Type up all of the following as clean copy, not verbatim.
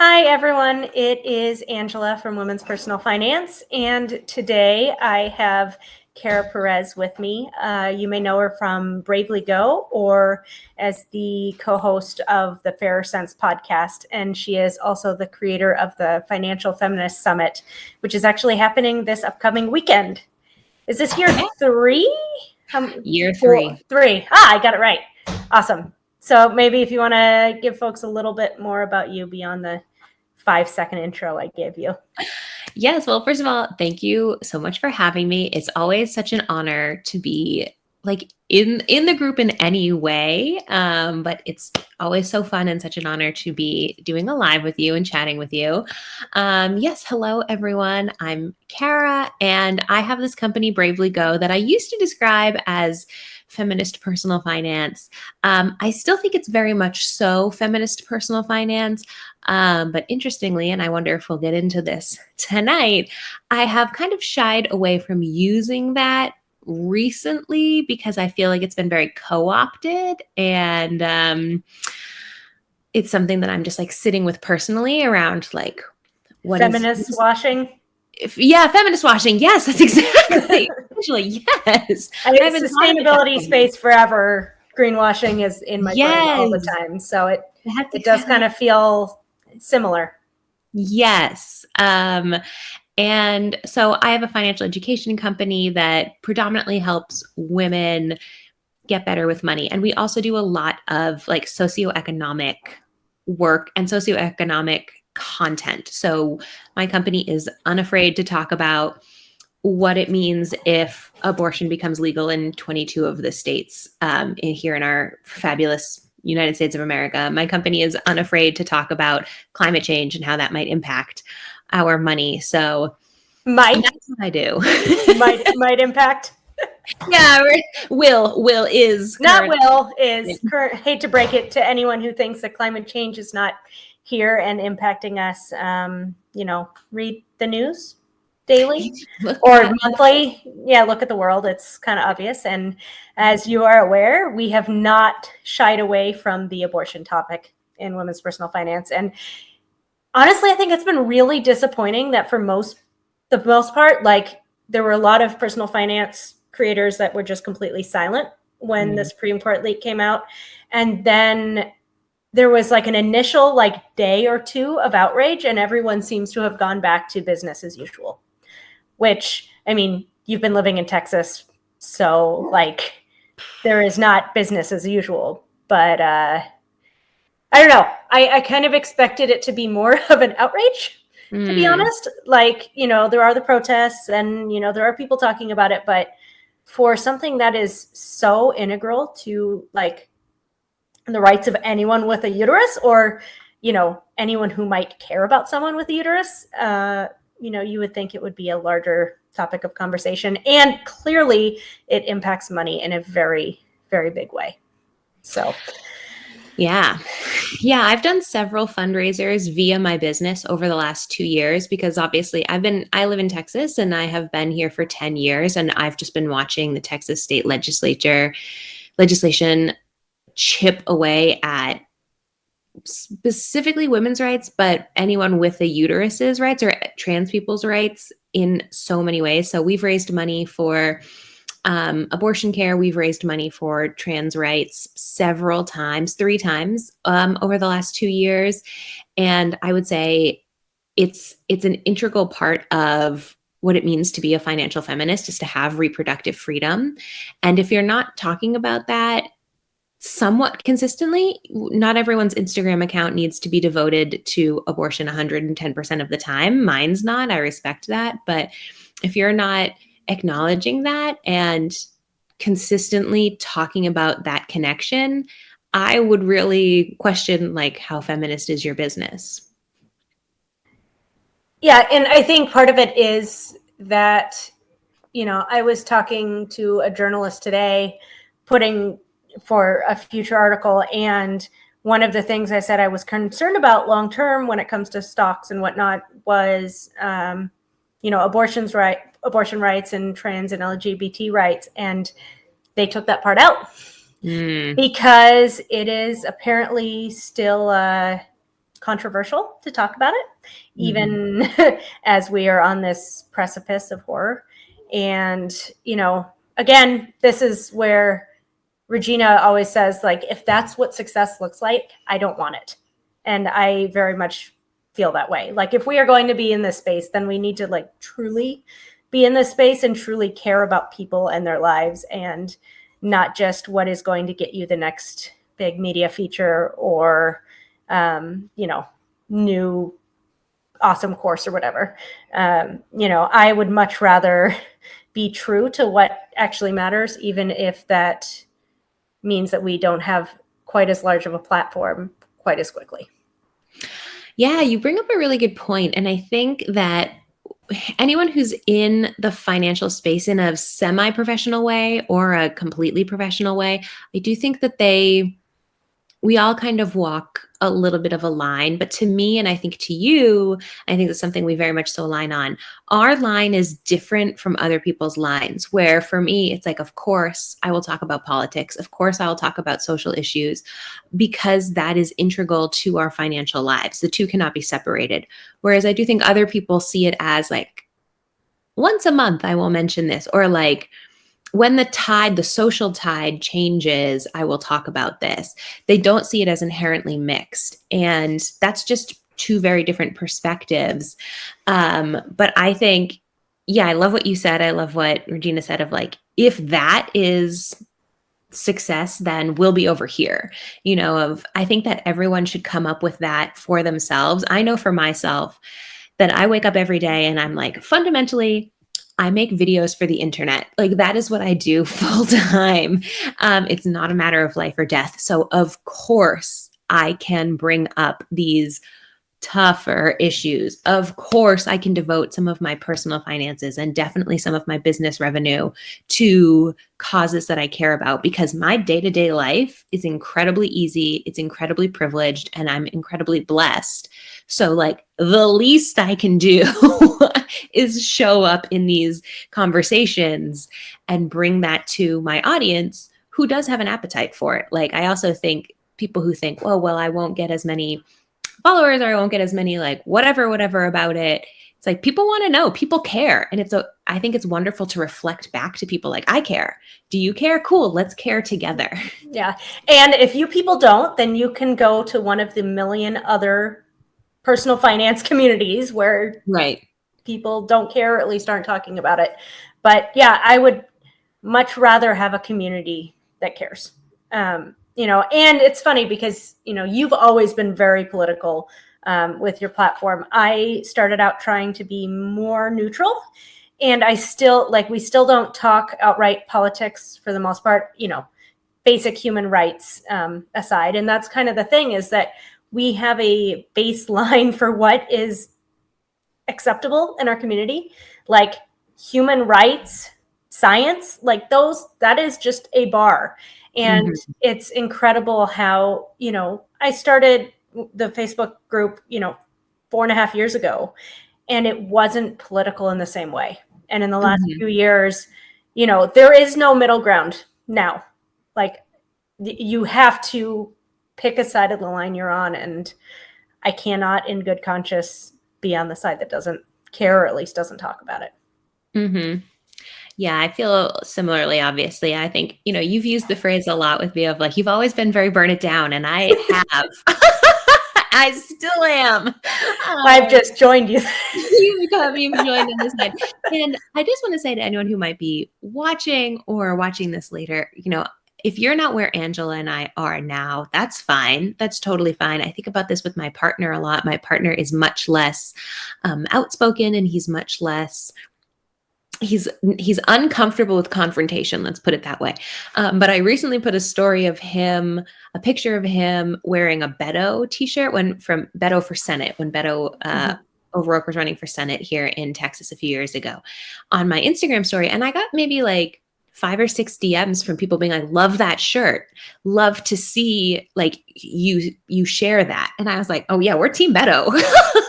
Hi, everyone. It is Angela from Women's Personal Finance, and today I have Kara Perez with me. You may know her from Bravely Go or as the co-host of the Fairer Sense podcast, and she is also the creator of the Financial Feminist Summit, which is actually happening this upcoming weekend. Is this year three? Year three. Three. I got it right. Awesome. So maybe if you want to give folks a little bit more about you beyond the 5-second intro I gave you. Yes. Well, first of all, thank you so much for having me. It's always such an honor to be like in the group in any way. But it's always so fun and such an honor to be doing a live with you and chatting with you. Yes. Hello, everyone. I'm Kara, and I have this company, Bravely Go, that I used to describe as feminist personal finance. I still think it's very much so feminist personal finance. But interestingly, and I wonder if we'll get into this tonight, I have kind of shied away from using that recently because I feel like it's been very co-opted, and it's something that I'm just like sitting with personally around like what feminist washing. Feminist washing. Yes, that's exactly. Actually, yes. I've been sustainability space forever. Greenwashing is in my brain all the time, so it does kind of feel similar. Yes. And so I have a financial education company that predominantly helps women get better with money. And we also do a lot of like socioeconomic work and socioeconomic content. So my company is unafraid to talk about what it means if abortion becomes legal in 22 of the states here in our fabulous United States of America. My company is unafraid to talk about climate change and how that might impact our money. So that's what I do. might impact. Yeah, will is not will is current. Hate to break it to anyone who thinks that climate change is not here and impacting us. Read the news daily or monthly. Yeah, look at the world. It's kind of obvious. And as you are aware, we have not shied away from the abortion topic in Women's Personal Finance. And honestly, I think it's been really disappointing that for the most part, like there were a lot of personal finance creators that were just completely silent when the Supreme Court leak came out. And then there was like an initial like day or two of outrage, and everyone seems to have gone back to business as usual. Which, I mean, you've been living in Texas, so like there is not business as usual. But I don't know. I kind of expected it to be more of an outrage, to be honest. Like, there are the protests and, there are people talking about it. But for something that is so integral to like the rights of anyone with a uterus or, anyone who might care about someone with a uterus, you would think it would be a larger topic of conversation. And clearly it impacts money in a very, very big way. So, yeah, I've done several fundraisers via my business over the last 2 years because obviously I live in Texas and I have been here for 10 years and I've just been watching the Texas state legislation chip away at specifically women's rights, but anyone with a uterus's rights or trans people's rights in so many ways. So we've raised money for abortion care. We've raised money for trans rights several times, 3 times over the last 2 years. And I would say it's an integral part of what it means to be a financial feminist is to have reproductive freedom. And if you're not talking about that somewhat consistently, not everyone's Instagram account needs to be devoted to abortion 110% of the time. Mine's not. I respect that. But if you're not acknowledging that and consistently talking about that connection, I would really question like how feminist is your business. Yeah, and I think part of it is that, I was talking to a journalist today, putting for a future article, and one of the things I said I was concerned about long term when it comes to stocks and whatnot was, abortion rights and trans and LGBT rights, and they took that part out because it is apparently still controversial to talk about it, even as we are on this precipice of horror. And, again, this is where Regina always says, like, if that's what success looks like, I don't want it. And I very much feel that way. Like, if we are going to be in this space, then we need to like truly be in this space and truly care about people and their lives, and not just what is going to get you the next big media feature or, new awesome course or whatever. I would much rather be true to what actually matters, even if that means that we don't have quite as large of a platform quite as quickly. Yeah, you bring up a really good point. And I think that anyone who's in the financial space in a semi-professional way or a completely professional way, I do think that we all kind of walk a little bit of a line. But to me, and I think to you, I think that's something we very much so align on. Our line is different from other people's lines, where for me, it's like, of course, I will talk about politics. Of course, I will talk about social issues, because that is integral to our financial lives. The two cannot be separated. Whereas I do think other people see it as like, once a month, I will mention this, or like, when the social tide changes, I will talk about this. They don't see it as inherently mixed. And that's just two very different perspectives. But I think, I love what you said. I love what Regina said of like, if that is success, then we'll be over here. I think that everyone should come up with that for themselves. I know for myself that I wake up every day and I'm like, fundamentally, I make videos for the internet. Like, that is what I do full time. It's not a matter of life or death. So of course I can bring up these tougher issues. Of course I can devote some of my personal finances and definitely some of my business revenue to causes that I care about, because my day-to-day life is incredibly easy. It's incredibly privileged, and I'm incredibly blessed. So like, the least I can do is show up in these conversations and bring that to my audience who does have an appetite for it. Like, I also think people who think, well, I won't get as many followers, or I won't get as many like whatever about it. It's like, people want to know, people care. And I think it's wonderful to reflect back to people like, I care. Do you care? Cool. Let's care together. Yeah. And if you people don't, then you can go to one of the million other personal finance communities where people don't care, or at least aren't talking about it. But yeah, I would much rather have a community that cares. And it's funny because, you've always been very political with your platform. I started out trying to be more neutral, and we still don't talk outright politics for the most part, basic human rights aside. And that's kind of the thing, is that we have a baseline for what is acceptable in our community, like human rights, science, like that is just a bar. And it's incredible how, I started the Facebook group, 4.5 years ago, and it wasn't political in the same way. And in the last few years, there is no middle ground now. Like, you have to pick a side of the line you're on. And I cannot in good conscience be on the side that doesn't care, or at least doesn't talk about it. Yeah, I feel similarly, obviously. I think, you've used the phrase a lot with me of like, you've always been very burn it down. And I have. I still am. I've just joined you. You've joined on this side. And I just want to say to anyone who might be watching or watching this later, if you're not where Angela and I are now, that's fine. That's totally fine. I think about this with my partner a lot. My partner is much less outspoken, and he's much less, he's uncomfortable with confrontation. Let's put it that way. But I recently put a picture of him wearing a Beto t-shirt from Beto for Senate, when Beto O'Rourke was running for Senate here in Texas a few years ago, on my Instagram story. And I got maybe like 5 or 6 DMs from people being like, love that shirt. Love to see like you share that. And I was like, oh yeah, we're Team Beto.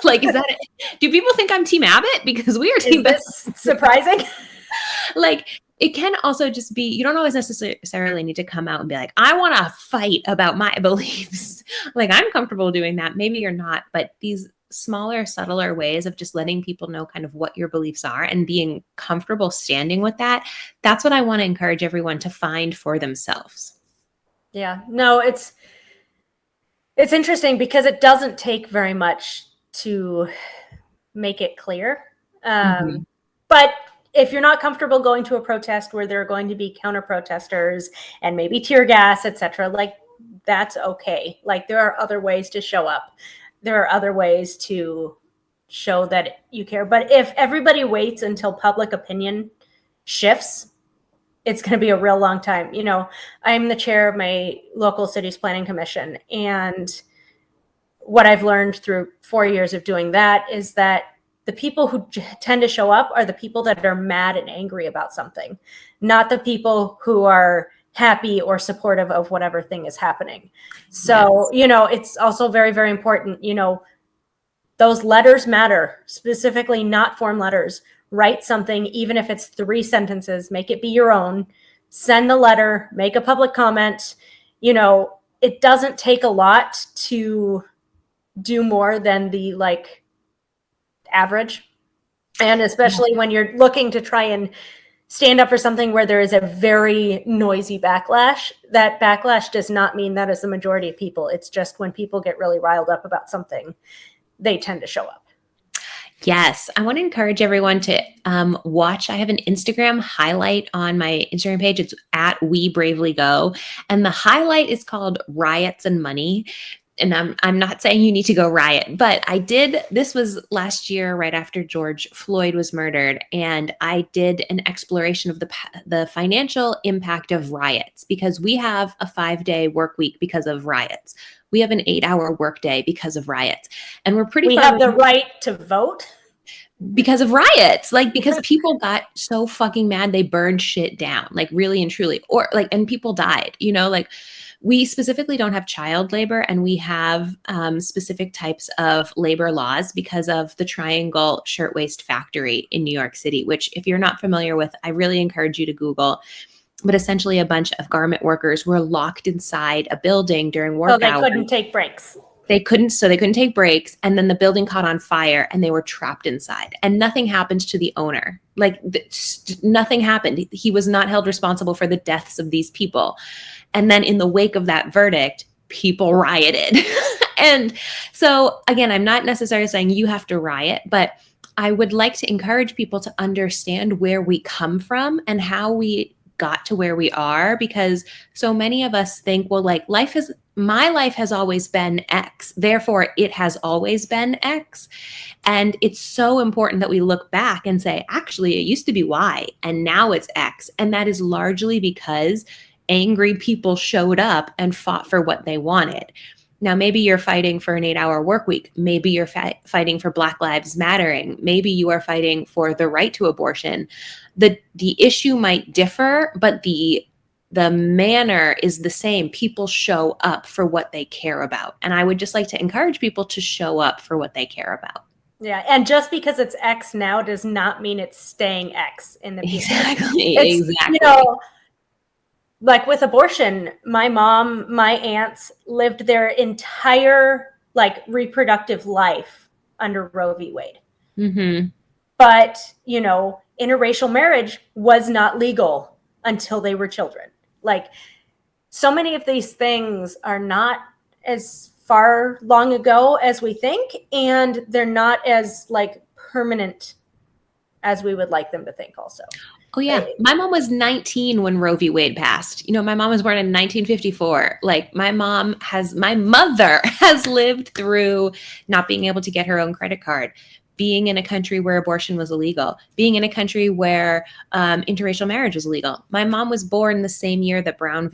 Like, is that it? Do people think I'm Team Abbott? Because we are Team Beto. Surprising. Like, it can also just be, you don't always necessarily need to come out and be like, I want to fight about my beliefs. Like, I'm comfortable doing that. Maybe you're not, but these smaller, subtler ways of just letting people know kind of what your beliefs are and being comfortable standing with that. That's what I want to encourage everyone to find for themselves. Yeah, no, it's interesting because it doesn't take very much to make it clear. But if you're not comfortable going to a protest where there are going to be counter protesters and maybe tear gas, etc., like, that's okay. Like, there are other ways to show up. There are other ways to show that you care. But if everybody waits until public opinion shifts, it's going to be a real long time. You know, I'm the chair of my local city's planning commission. And what I've learned through 4 years of doing that is that the people who tend to show up are the people that are mad and angry about something, not the people who are happy or supportive of whatever thing is happening. So, Yes. you know, it's also very, very important, you know, those letters matter, specifically not form letters. Write something, even if it's 3 sentences, make it be your own, send the letter, make a public comment. You know, it doesn't take a lot to do more than the like average. And especially when you're looking to try and stand up for something where there is a very noisy backlash, that backlash does not mean that is the majority of people. It's just when people get really riled up about something, they tend to show up. Yes, I want to encourage everyone to watch. I have an Instagram highlight on my Instagram page. It's at We Bravely Go. And the highlight is called Riots and Money. And I'm not saying you need to go riot, but this was last year, right after George Floyd was murdered. And I did an exploration of the financial impact of riots, because we have a 5-day work week because of riots. We have an 8-hour workday because of riots. And we have the right to vote because of riots, like, because people got so fucking mad, they burned shit down, like, really and truly, or like, and people died, you know, like, we specifically don't have child labor, and we have specific types of labor laws because of the Triangle Shirtwaist Factory in New York City, which, if you're not familiar with, I really encourage you to Google. But essentially, a bunch of garment workers were locked inside a building during work hours. They couldn't take breaks. They couldn't take breaks. And then the building caught on fire and they were trapped inside, and nothing happened to the owner. Like, nothing happened. He was not held responsible for the deaths of these people. And then in the wake of that verdict, people rioted. And so, again, I'm not necessarily saying you have to riot, but I would like to encourage people to understand where we come from and how we got to where we are, because so many of us think, well, like, my life has always been X, therefore it has always been X. And it's so important that we look back and say, actually, it used to be Y and now it's X. And that is largely because angry people showed up and fought for what they wanted. Now, maybe you're fighting for an 8-hour work week. Maybe you're fighting for Black Lives Mattering. Maybe you are fighting for the right to abortion. The issue might differ, but the manner is the same. People show up for what they care about. And I would just like to encourage people to show up for what they care about. Yeah. And just because it's X now does not mean it's staying X in the future. Exactly. You know, like with abortion, my mom, my aunts lived their entire like reproductive life under Roe v. Wade. Mm-hmm. But, you know, interracial marriage was not legal until they were children. Like, so many of these things are not as far long ago as we think, and they're not as like permanent as we would like them to think also. Oh, yeah. My mom was 19 when Roe v. Wade passed. You know, my mom was born in 1954. Like, my mother has lived through not being able to get her own credit card, being in a country where abortion was illegal, being in a country where interracial marriage was illegal. My mom was born the same year that Brown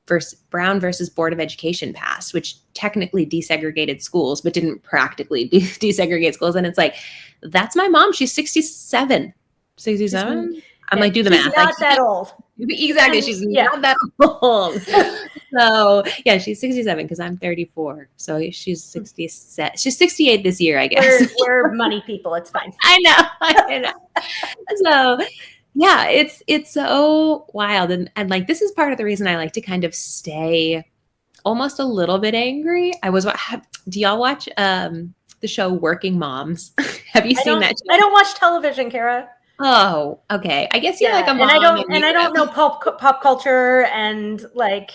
versus Board of Education passed, which technically desegregated schools, but didn't practically desegregate schools. And it's like, that's my mom. She's 67. 67? I'm like, do the math. She's not that old. Exactly. She's not that old. So, yeah, she's 67 because I'm 34. So she's 67. She's 68 this year, I guess. We're money people. It's fine. I know. So, Yeah, it's so wild. And like, this is part of the reason I like to kind of stay almost a little bit angry. Do y'all watch the show Working Moms? Have you seen that I show? don't watch television, Kara. Oh, okay. I guess you're like Yeah, a mom and I don't know pop culture and like,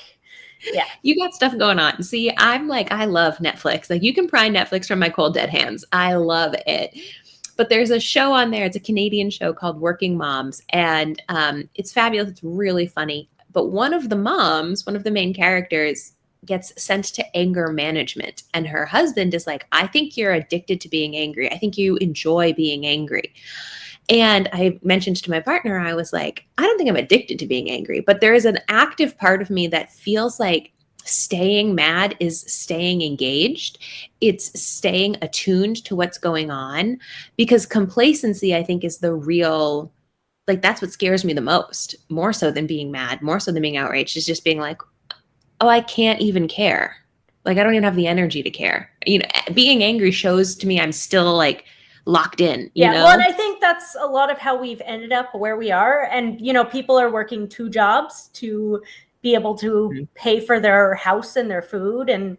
yeah. you got stuff going on. See, I'm like, I love Netflix. Like, you can pry Netflix from my cold dead hands. I love it. But there's a show on there. It's a Canadian show called Working Moms, and it's fabulous. It's really funny. But one of the moms, one of the main characters, gets sent to anger management, and her husband is like, "I think you're addicted to being angry. I think you enjoy being angry." And I mentioned to my partner, I was like, I don't think I'm addicted to being angry, but there is an active part of me that feels like staying mad is staying engaged. It's staying attuned to what's going on, because complacency, I think, is the real, like, that's what scares me the most, more so than being mad, more so than being outraged, is just being like, oh, I can't even care. Like, I don't even have the energy to care. Being angry shows to me I'm still like locked in, Yeah, well, and I think that's a lot of how we've ended up where we are. And, people are working 2 jobs to be able to pay for their house and their food. And,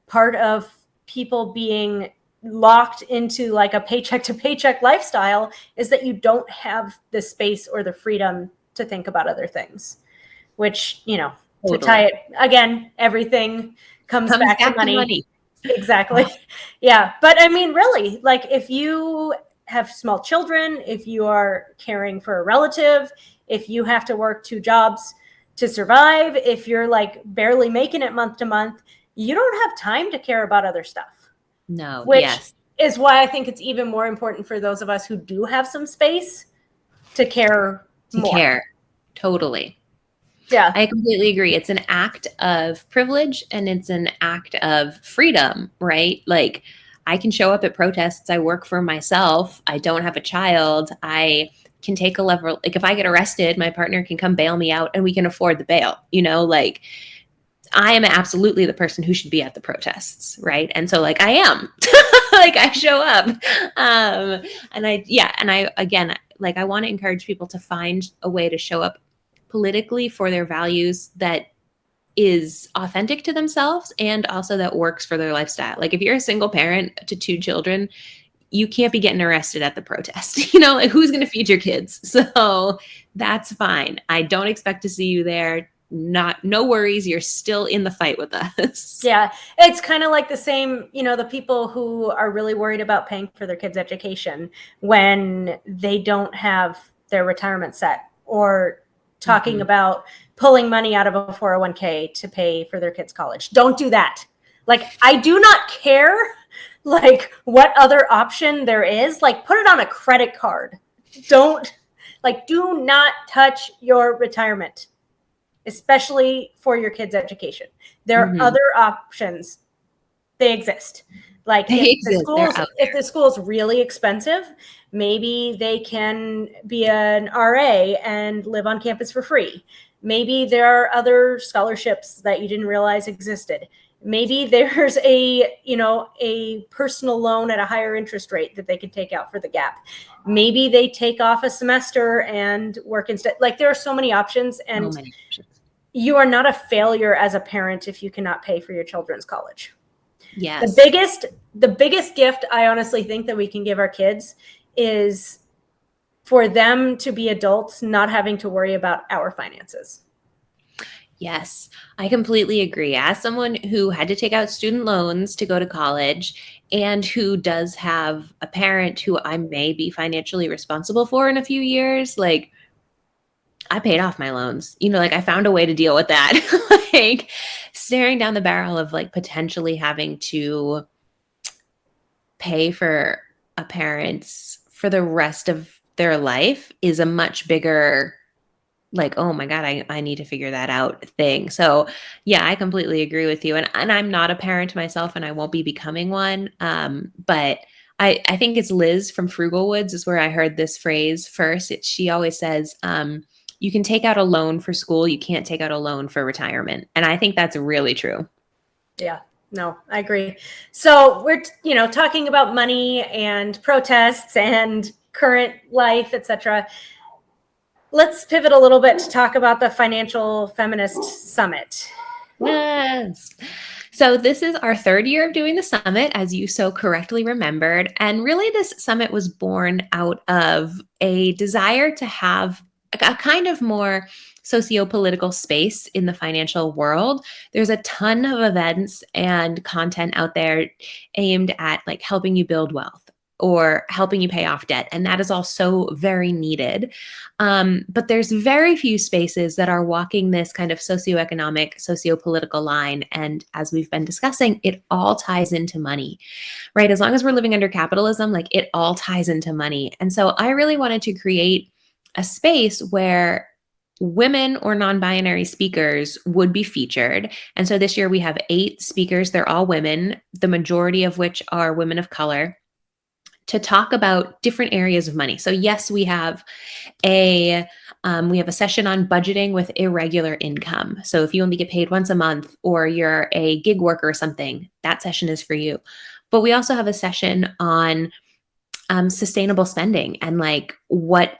part of people being locked into like a paycheck to paycheck lifestyle is that you don't have the space or the freedom to think about other things, which, to tie it again, everything comes back to money. Exactly. Yeah. But I mean, really, like, if you have small children, if you are caring for a relative, if you have to work 2 jobs to survive, if you're like barely making it month to month, you don't have time to care about other stuff. No, which yes. is why I think it's even more important for those of us who do have some space to care more. Totally. Yeah. I completely agree. It's an act of privilege and it's an act of freedom, right? Like, I can show up at protests. I work for myself. I don't have a child. I can take a level. Like, if I get arrested, my partner can come bail me out and we can afford the bail, like, I am absolutely the person who should be at the protests, right? And so, like, I am. Like, I show up. And I again, like, I want to encourage people to find a way to show up politically for their values that is authentic to themselves and also that works for their lifestyle. Like, if you're a single parent to 2 children, you can't be getting arrested at the protest. Like, who's going to feed your kids? So that's fine. I don't expect to see you there. No worries. You're still in the fight with us. Yeah. It's kind of like the same, the people who are really worried about paying for their kids' education when they don't have their retirement set, or talking about pulling money out of a 401k to pay for their kids' college. Don't do that. Like, I do not care like what other option there is. Like, put it on a credit card. Do not touch your retirement, especially for your kids' education. There are other options. They exist. Like, if the school's really expensive, maybe they can be an RA and live on campus for free. Maybe there are other scholarships that you didn't realize existed. Maybe there's a personal loan at a higher interest rate that they could take out for the gap. Maybe they take off a semester and work instead. Like, there are so many options, and you are not a failure as a parent if you cannot pay for your children's college. Yes. The biggest gift I honestly think that we can give our kids is for them to be adults, not having to worry about our finances. Yes, I completely agree. As someone who had to take out student loans to go to college and who does have a parent who I may be financially responsible for in a few years, like, I paid off my loans. Like, I found a way to deal with that. Like, staring down the barrel of like potentially having to pay for a parent's for the rest of their life is a much bigger, like, oh my God, I need to figure that out thing. So yeah, I completely agree with you. And I'm not a parent myself and I won't be becoming one. But I think it's Liz from Frugal Woods is where I heard this phrase first. She always says, you can take out a loan for school. You can't take out a loan for retirement. And I think that's really true. Yeah, no, I agree. So we're, talking about money and protests and current life, etc. let's pivot a little bit to talk about the Financial Feminist Summit. Yes. So this is our third year of doing the summit, as you so correctly remembered. And really, this summit was born out of a desire to have a kind of more socio-political space in the financial world. There's a ton of events and content out there aimed at like helping you build wealth or helping you pay off debt. And that is all so very needed. But there's very few spaces that are walking this kind of socioeconomic, sociopolitical line. And as we've been discussing, it all ties into money, right? As long as we're living under capitalism, like it all ties into money. And so I really wanted to create a space where women or non-binary speakers would be featured. And so this year we have 8 speakers. They're all women, the majority of which are women of color, to talk about different areas of money. So yes, we have a session on budgeting with irregular income. So if you only get paid once a month or you're a gig worker or something, that session is for you. But we also have a session on sustainable spending and like what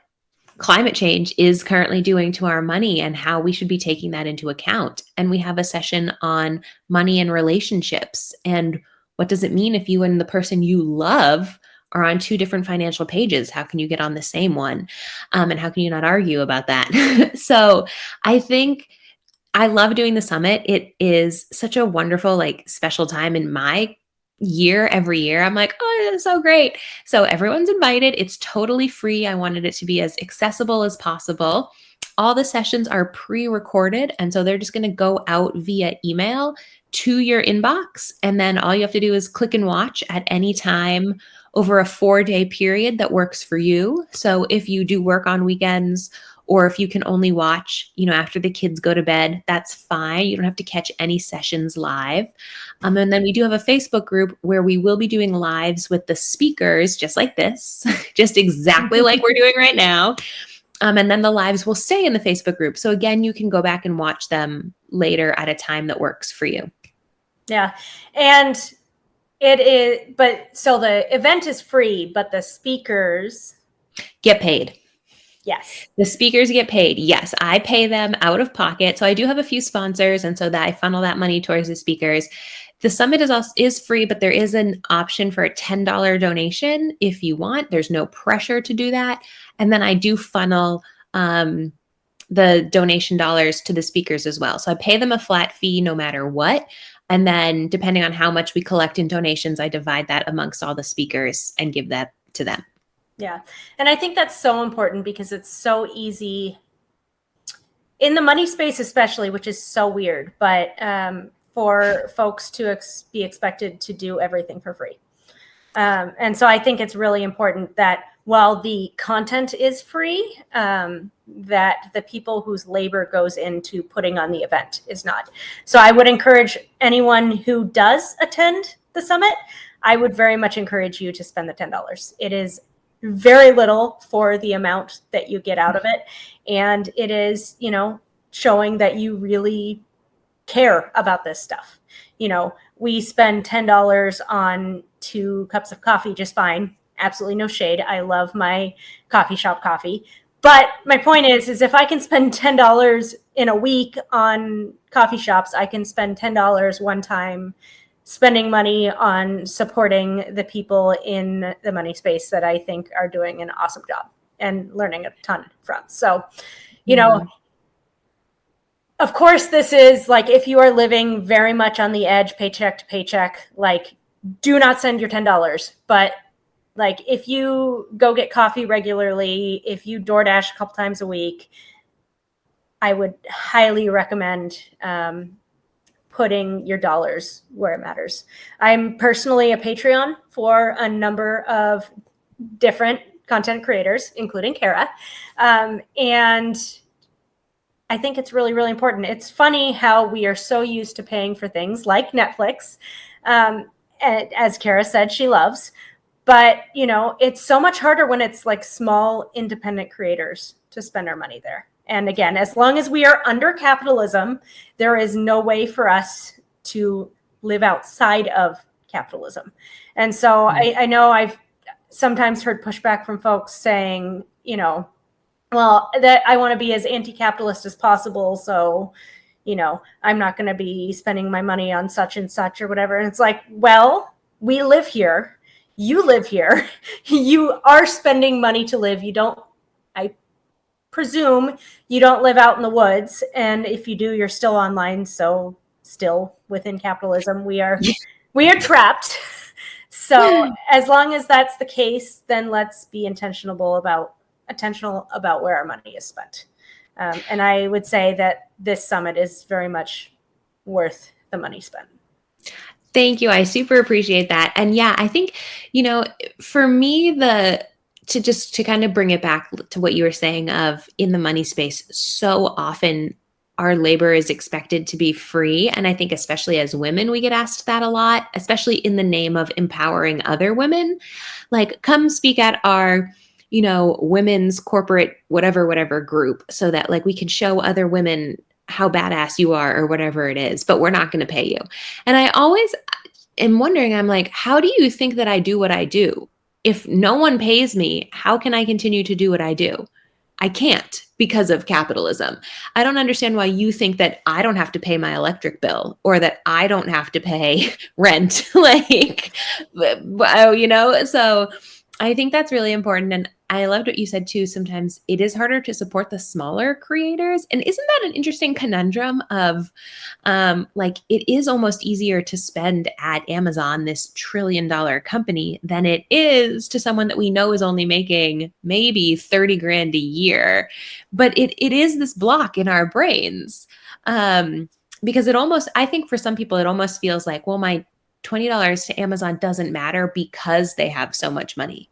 climate change is currently doing to our money and how we should be taking that into account. And we have a session on money and relationships and what does it mean if you and the person you love are on 2 different financial pages? How can you get on the same one? And how can you not argue about that? So I think I love doing the summit. It is such a wonderful, like special time in my year every year. I'm like, oh, it's so great. So everyone's invited. It's totally free. I wanted it to be as accessible as possible. All the sessions are pre-recorded. And so they're just going to go out via email to your inbox. And then all you have to do is click and watch at any time over a 4-day period that works for you. So if you do work on weekends or if you can only watch, after the kids go to bed, that's fine. You don't have to catch any sessions live. And then we do have a Facebook group where we will be doing lives with the speakers, just like this, just exactly like we're doing right now. And then the lives will stay in the Facebook group. So again, you can go back and watch them later at a time that works for you. Yeah. And it is, so the event is free, but the speakers get paid. Yes. The speakers get paid. Yes, I pay them out of pocket. So I do have a few sponsors, and so that I funnel that money towards the speakers. The summit is free, but there is an option for a $10 donation if you want. There's no pressure to do that. And then I do funnel the donation dollars to the speakers as well. So I pay them a flat fee no matter what. And then depending on how much we collect in donations, I divide that amongst all the speakers and give that to them. Yeah. And I think that's so important because it's so easy in the money space, especially, which is so weird, but for folks to be expected to do everything for free. And so I think it's really important that while the content is free, that the people whose labor goes into putting on the event is not. So I would encourage anyone who does attend the summit, I would very much encourage you to spend the $10. It is very little for the amount that you get out of it. And it is, showing that you really care about this stuff. We spend $10 on 2 cups of coffee just fine. Absolutely no shade. I love my coffee shop coffee. But my point is if I can spend $10 in a week on coffee shops, I can spend $10 one time spending money on supporting the people in the money space that I think are doing an awesome job and learning a ton from. So, of course, this is like if you are living very much on the edge, paycheck to paycheck, like do not send your $10. But like if you go get coffee regularly, if you DoorDash a couple times a week, I would highly recommend putting your dollars where it matters. I'm personally a Patreon for a number of different content creators, including Kara. And I think it's really, really important. It's funny how we are so used to paying for things like Netflix. As Kara said, she loves. But, it's so much harder when it's like small independent creators to spend our money there. And again, as long as we are under capitalism, there is no way for us to live outside of capitalism. And so I know I've sometimes heard pushback from folks saying, well, that I want to be as anti-capitalist as possible. So, I'm not going to be spending my money on such and such or whatever. And it's like, well, we live here. You live here. You are spending money to live. I presume you don't live out in the woods. And if you do, you're still online. So still within capitalism, we are trapped. So as long as that's the case, then let's be intentional about where our money is spent. And I would say that this summit is very much worth the money spent. Thank you. I super appreciate that. And yeah, I think, for me, to kind of bring it back to what you were saying of in the money space, so often our labor is expected to be free. And I think especially as women, we get asked that a lot, especially in the name of empowering other women. Like, come speak at our women's corporate whatever group, so that like we can show other women how badass you are or whatever it is, but we're not going to pay you. And I always am wondering, I'm like, how do you think that I do what I do? If no one pays me, how can I continue to do what I do? I can't, because of capitalism. I don't understand why you think that I don't have to pay my electric bill or that I don't have to pay rent. Like, so I think that's really important. And I loved what you said too. Sometimes it is harder to support the smaller creators. And isn't that an interesting conundrum of like, it is almost easier to spend at Amazon, this $1 trillion company, than it is to someone that we know is only making maybe 30 grand a year. But it is this block in our brains. Because I think for some people, it almost feels like, well, my $20 to Amazon doesn't matter because they have so much money.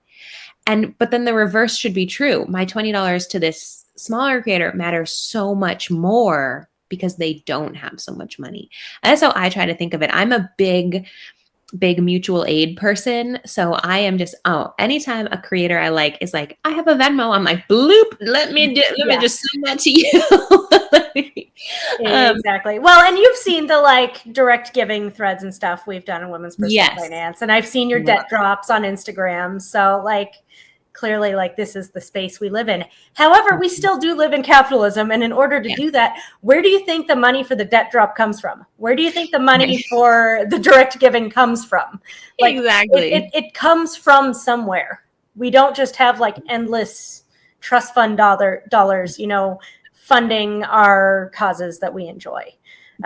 But then the reverse should be true. My $20 to this smaller creator matters so much more because they don't have so much money. And that's how I try to think of it. I'm a big mutual aid person. So I am just, anytime a creator I like is like, I have a Venmo, I'm like, bloop, let me just send that to you. Exactly. Well, and you've seen the like direct giving threads and stuff we've done in Women's Personal Finance. And I've seen your debt drops on Instagram. So like, clearly, like, this is the space we live in. However, we still do live in capitalism. And in order to do that, where do you think the money for the debt drop comes from? Where do you think the money for the direct giving comes from? Like, exactly. It comes from somewhere. We don't just have like endless trust fund dollars, funding our causes that we enjoy.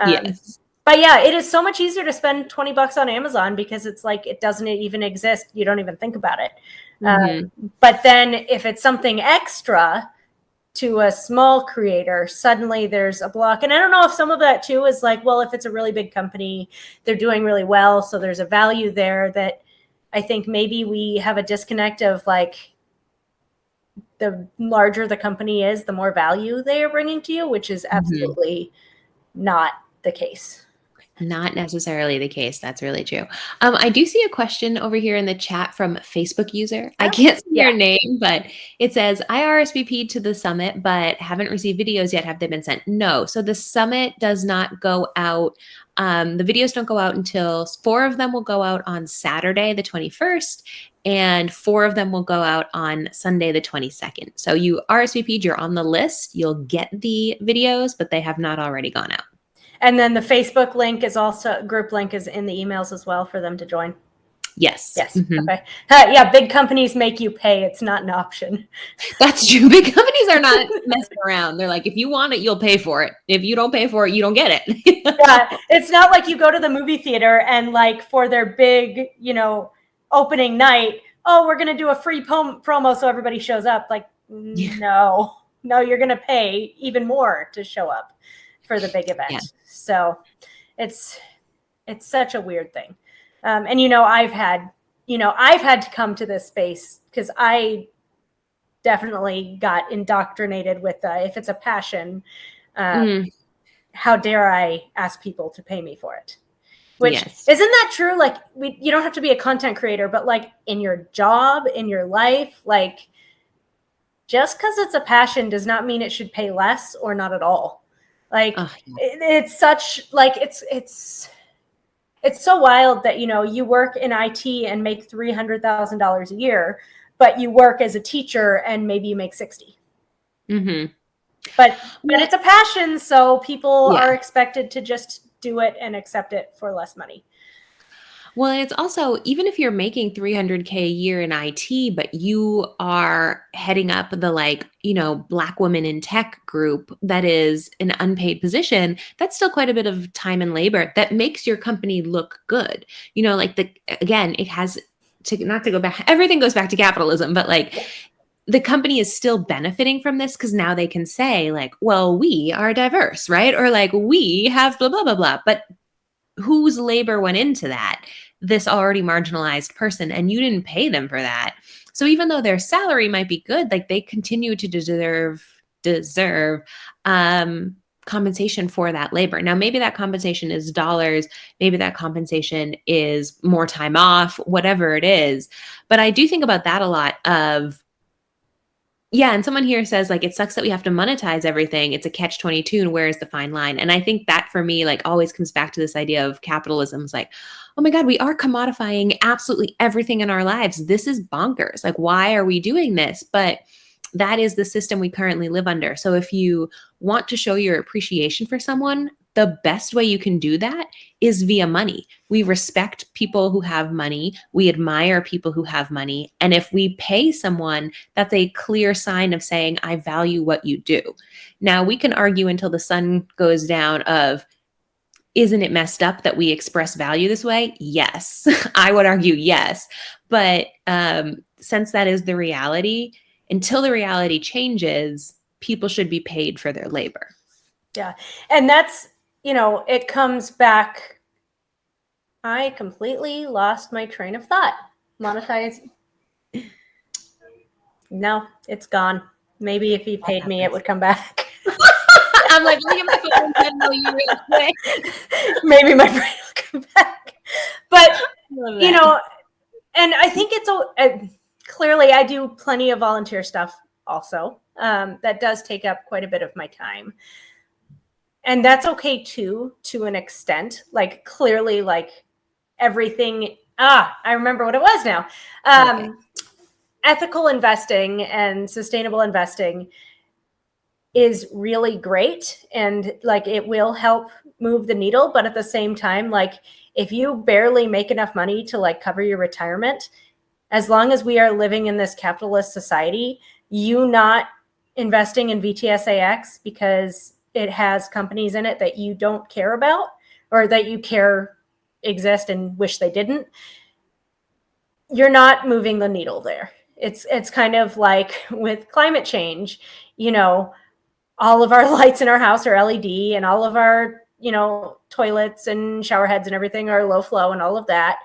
Yes. But yeah, it is so much easier to spend $20 on Amazon because it's like, it doesn't even exist. You don't even think about it. But then if it's something extra to a small creator, suddenly there's a block. And I don't know if some of that too is like, well, if it's a really big company, they're doing really well. So there's a value there that I think maybe we have a disconnect of like, the larger the company is, the more value they are bringing to you, which is absolutely not the case. Not necessarily the case. That's really true. I do see a question over here in the chat from a Facebook user. I can't see your name, but it says, I RSVP'd to the summit, but haven't received videos yet. Have they been sent? No. So the summit does not go out. The videos don't go out until 4 of them will go out on Saturday, the 21st, and 4 of them will go out on Sunday, the 22nd. So you RSVP'd, you're on the list. You'll get the videos, but they have not already gone out. And then the Facebook link is also, group link is in the emails as well for them to join. Yes. Okay. Yeah, big companies make you pay. It's not an option. That's true. Big companies are not messing around. They're like, if you want it, you'll pay for it. If you don't pay for it, you don't get it. Yeah, it's not like you go to the movie theater and like for their big, opening night, oh, we're going to do a free promo so everybody shows up. Like, no, you're going to pay even more to show up for the big event. Yeah. So it's such a weird thing. And, I've had to come to this space because I definitely got indoctrinated with if it's a passion, how dare I ask people to pay me for it? Which isn't that true? Like you don't have to be a content creator, but like in your job, in your life, like just because it's a passion does not mean it should pay less or not at all. Like it's such like it's so wild that you work in IT and make $300,000 a year, but you work as a teacher and maybe you make 60. Mm-hmm. But it's a passion, so people Yeah. are expected to just do it and accept it for less money. Well, and it's also, even if you're making 300K a year in IT, but you are heading up the Black women in tech group that is an unpaid position, that's still quite a bit of time and labor that makes your company look good. Again, it has to, not to go back, everything goes back to capitalism, but the company is still benefiting from this because now they can say well, we are diverse, right? Or we have blah, blah, blah, blah. But whose labor went into that? This already marginalized person, and you didn't pay them for that. So even though their salary might be good, they continue to deserve compensation for that labor. Now, maybe that compensation is dollars, maybe that compensation is more time off, whatever it is. But I do think about that a lot of, yeah, and someone here says it sucks that we have to monetize everything. It's a catch-22, and where is the fine line? And I think that for me always comes back to this idea of capitalism. It's oh my God, we are commodifying absolutely everything in our lives. This is bonkers. Why are we doing this? But that is the system we currently live under. So if you want to show your appreciation for someone, the best way you can do that is via money. We respect people who have money. We admire people who have money. And if we pay someone, that's a clear sign of saying, I value what you do. Now, we can argue until the sun goes down of, isn't it messed up that we express value this way? Yes. I would argue yes. But since that is the reality, until the reality changes, people should be paid for their labor. Yeah. And that's, it comes back. I completely lost my train of thought. Monetize. No, it's gone. Maybe if you paid me, it would come back. I'm look at my phone and know you real quick. Maybe my brain will come back. But, and I think it's clearly I do plenty of volunteer stuff also. That does take up quite a bit of my time. And that's okay too, to an extent. Clearly, everything. I remember what it was now. Okay. Ethical investing and sustainable investing is really great, and it will help move the needle. But at the same time, if you barely make enough money to cover your retirement, as long as we are living in this capitalist society, you not investing in VTSAX because it has companies in it that you don't care about, or that you care exist and wish they didn't, you're not moving the needle there. It's kind of like with climate change, all of our lights in our house are LED, and all of our, toilets and shower heads and everything are low flow and all of that.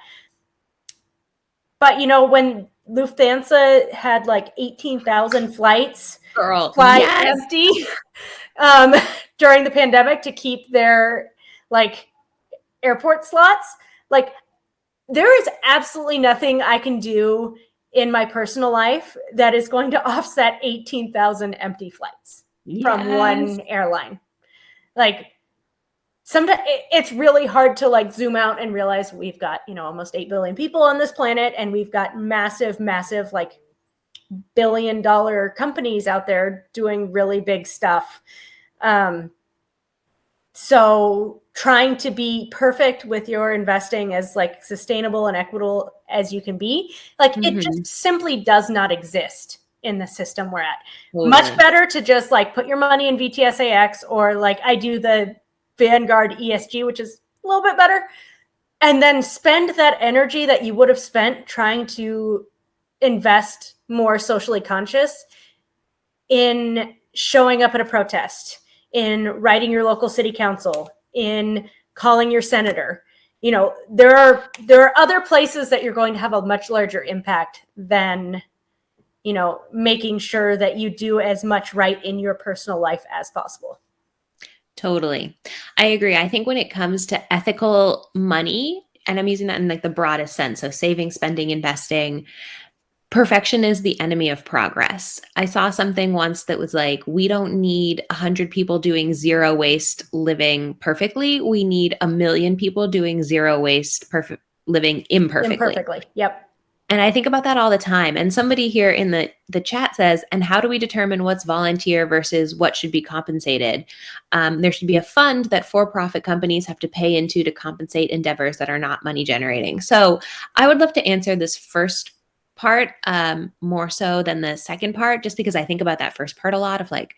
But, when Lufthansa had 18,000 flights fly empty during the pandemic to keep their airport slots, there is absolutely nothing I can do in my personal life that is going to offset 18,000 empty flights from one airline. Sometimes it's really hard to zoom out and realize we've got, almost 8 billion people on this planet, and we've got massive billion-dollar companies out there doing really big stuff. So trying to be perfect with your investing as sustainable and equitable as you can be, it just simply does not exist in the system we're at. Much better to just put your money in VTSAX, or I do the Vanguard ESG, which is a little bit better, and then spend that energy that you would have spent trying to invest more socially conscious in showing up at a protest, in writing your local city council, in calling your senator. There are other places that you're going to have a much larger impact than, making sure that you do as much right in your personal life as possible. Totally. I agree. I think when it comes to ethical money, and I'm using that in the broadest sense, so saving, spending, investing, perfection is the enemy of progress. I saw something once that was we don't need 100 people doing zero waste living perfectly. We need 1 million people doing zero waste living imperfectly. Yep. And I think about that all the time. And somebody here in the chat says, and how do we determine what's volunteer versus what should be compensated? There should be a fund that for-profit companies have to pay into to compensate endeavors that are not money generating. So I would love to answer this first part more so than the second part, just because I think about that first part a lot of like,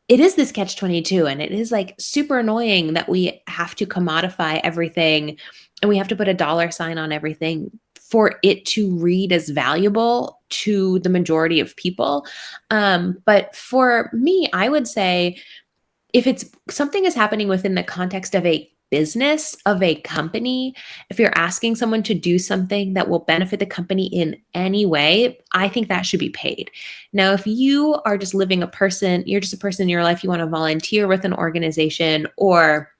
it is this catch-22, and it is like super annoying that we have to commodify everything and we have to put a dollar sign on everything for it to read as valuable to the majority of people. But for me, I would say if it's something is happening within the context of a business, of a company, if you're asking someone to do something that will benefit the company in any way, I think that should be paid. Now, if you are just living a person, you're just a person in your life, you want to volunteer with an organization, or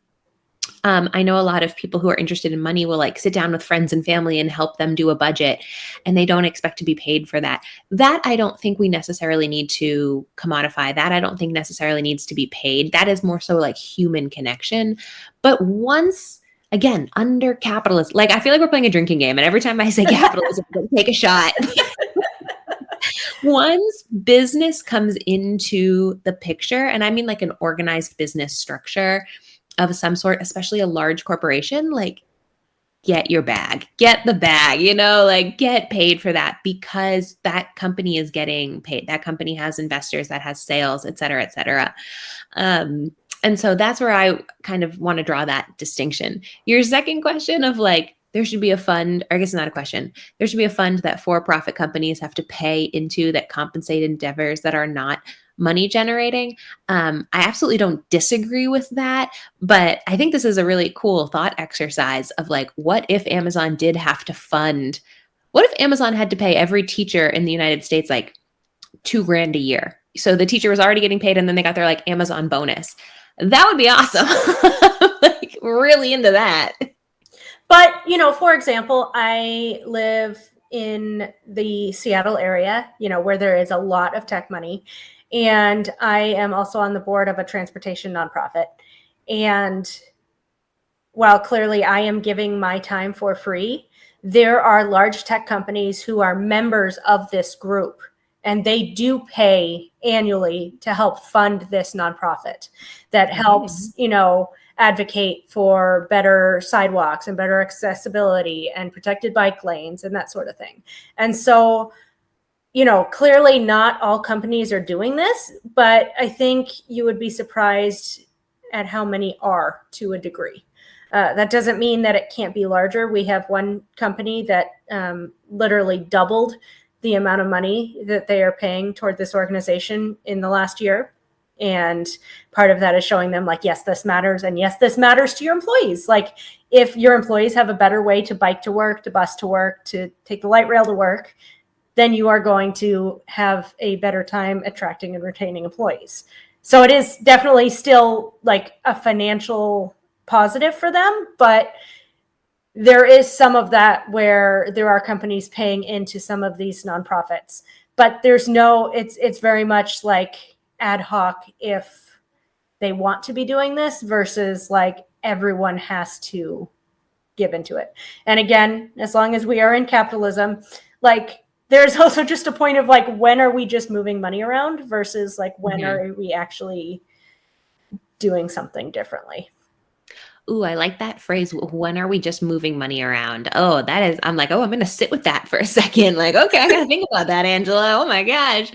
I know a lot of people who are interested in money will like sit down with friends and family and help them do a budget, and they don't expect to be paid for that. That I don't think we necessarily need to commodify. That I don't think necessarily needs to be paid. That is more so like human connection. But once again, under capitalism, like I feel like we're playing a drinking game, and every time I say capitalism, take a shot. Once business comes into the picture, and I mean like an organized business structure of some sort, especially a large corporation, like get your bag, get the bag, like get paid for that, because that company is getting paid. That company has investors, that has sales, et cetera, et cetera. And so that's where I kind of want to draw that distinction. Your second question of like, there should be a fund, or I guess it's not a question. There should be a fund that for-profit companies have to pay into that compensate endeavors that are not money generating. I absolutely don't disagree with that, but I think this is a really cool thought exercise of like, what if Amazon did have to fund? What if Amazon had to pay every teacher in the United States like $2,000 a year? So the teacher was already getting paid, and then they got their like Amazon bonus. That would be awesome. Like really into that. But, for example, I live in the Seattle area, where there is a lot of tech money. And I am also on the board of a transportation nonprofit. And while clearly I am giving my time for free, there are large tech companies who are members of this group, and they do pay annually to help fund this nonprofit that helps, advocate for better sidewalks and better accessibility and protected bike lanes and that sort of thing. And so, clearly not all companies are doing this, but I think you would be surprised at how many are, to a degree. That doesn't mean that it can't be larger. We have one company that literally doubled the amount of money that they are paying toward this organization in the last year. And part of that is showing them like, yes, this matters. And yes, this matters to your employees. Like if your employees have a better way to bike to work, to bus to work, to take the light rail to work, then you are going to have a better time attracting and retaining employees. So it is definitely still like a financial positive for them, but there is some of that where there are companies paying into some of these nonprofits, but it's very much like ad hoc if they want to be doing this versus like everyone has to give into it. And again, as long as we are in capitalism, like there's also just a point of like, when are we just moving money around versus like, when are we actually doing something differently? Ooh, I like that phrase. When are we just moving money around? Oh, I'm like, I'm going to sit with that for a second. Like, okay, I got to think about that, Angela. Oh my gosh.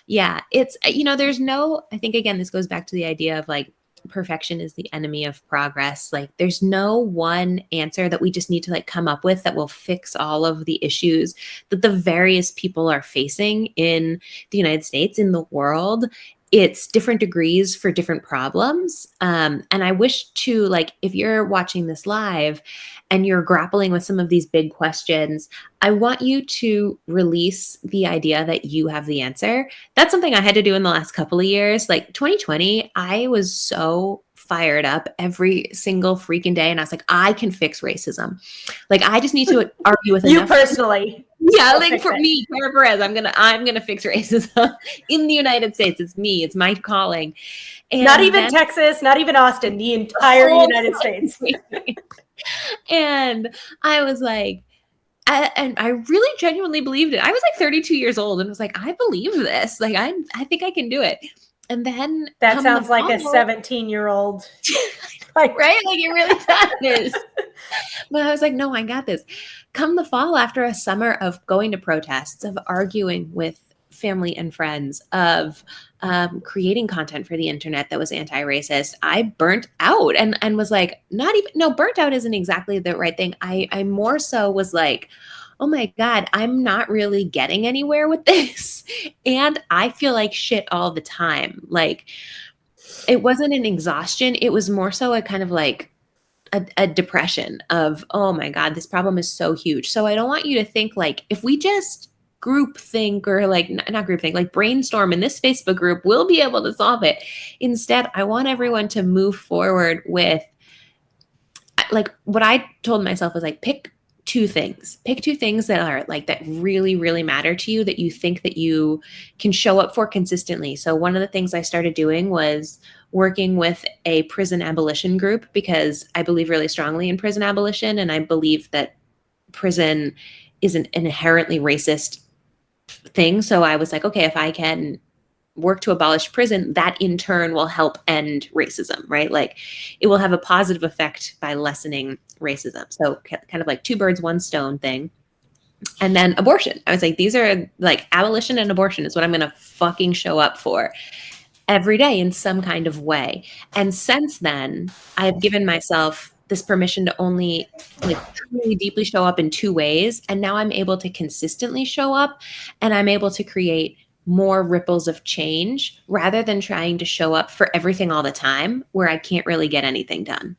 Yeah, it's, I think again, this goes back to the idea of like, perfection is the enemy of progress. Like there's no one answer that we just need to like come up with that will fix all of the issues that the various people are facing in the United States, in the world. It's different degrees for different problems. And I wish to like, if you're watching this live and you're grappling with some of these big questions, I want you to release the idea that you have the answer. That's something I had to do in the last couple of years. Like 2020, I was so fired up every single freaking day. And I was like, I can fix racism. Like, I just need to argue with you enough personally. Yeah, like for me, Perez, I'm gonna fix racism in the United States. It's me. It's my calling. And not even Texas, not even Austin, the entire United States. And I was like, And I really genuinely believed it. I was like 32 years old and was like, I believe this. Like, I think I can do it. And then that sounds like a 17-year-old. Right? Like it really does. But I was like, no, I got this. Come the fall, after a summer of going to protests, of arguing with family and friends, of creating content for the internet that was anti-racist, I burnt out and was like, burnt out isn't exactly the right thing. I more so was like, oh my God, I'm not really getting anywhere with this. And I feel like shit all the time. Like, it wasn't an exhaustion. It was more so a kind of like a depression of, oh my God, this problem is so huge. So I don't want you to think like, if we just group think or like, not group think, like brainstorm in this Facebook group, we'll be able to solve it. Instead, I want everyone to move forward with, like, what I told myself was like, pick two things that are like, that really, really matter to you, that you think that you can show up for consistently. So one of the things I started doing was working with a prison abolition group, because I believe really strongly in prison abolition. And I believe that prison is an inherently racist thing. So I was like, okay, if I can work to abolish prison, that in turn will help end racism, right? Like, it will have a positive effect by lessening racism. So kind of like two birds, one stone thing. And then abortion. I was like, these are like, abolition and abortion is what I'm going to fucking show up for every day in some kind of way. And since then, I've given myself this permission to only like truly deeply show up in two ways. And now I'm able to consistently show up, and I'm able to create more ripples of change rather than trying to show up for everything all the time where I can't really get anything done.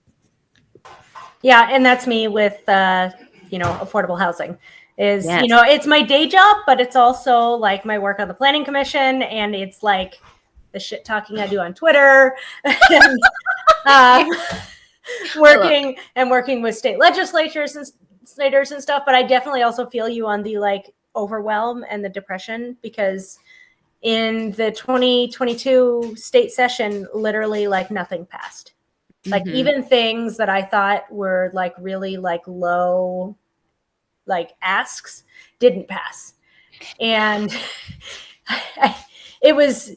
Yeah. And that's me with, affordable housing is, Yes. it's my day job, but it's also like my work on the planning commission. And it's like the shit talking I do on Twitter and, working with state legislatures and senators and stuff. But I definitely also feel you on the like overwhelm and the depression, because in the 2022 state session, literally like nothing passed. Like even things that I thought were like really like low, like asks didn't pass. And it was,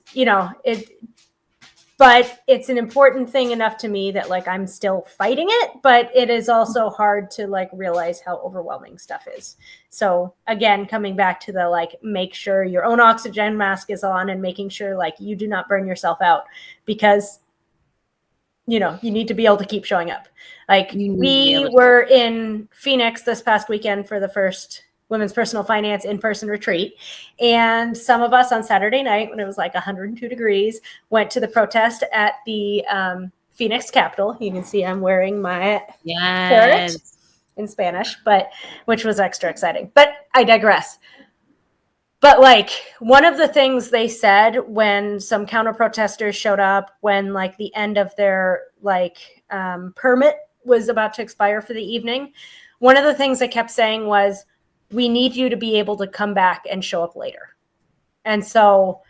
but it's an important thing enough to me that like I'm still fighting it, but it is also hard to like realize how overwhelming stuff is. So again, coming back to the like, make sure your own oxygen mask is on and making sure like you do not burn yourself out, because you need to be able to keep showing up. Like we were in Phoenix this past weekend for the first Women's Personal Finance in-person retreat. And some of us on Saturday night, when it was like 102 degrees, went to the protest at the Phoenix Capitol. You can see I'm wearing my shirt in Spanish, which was extra exciting. But I digress. But like one of the things they said when some counter protesters showed up, when like the end of their like permit was about to expire for the evening, one of the things they kept saying was, we need you to be able to come back and show up later. And so,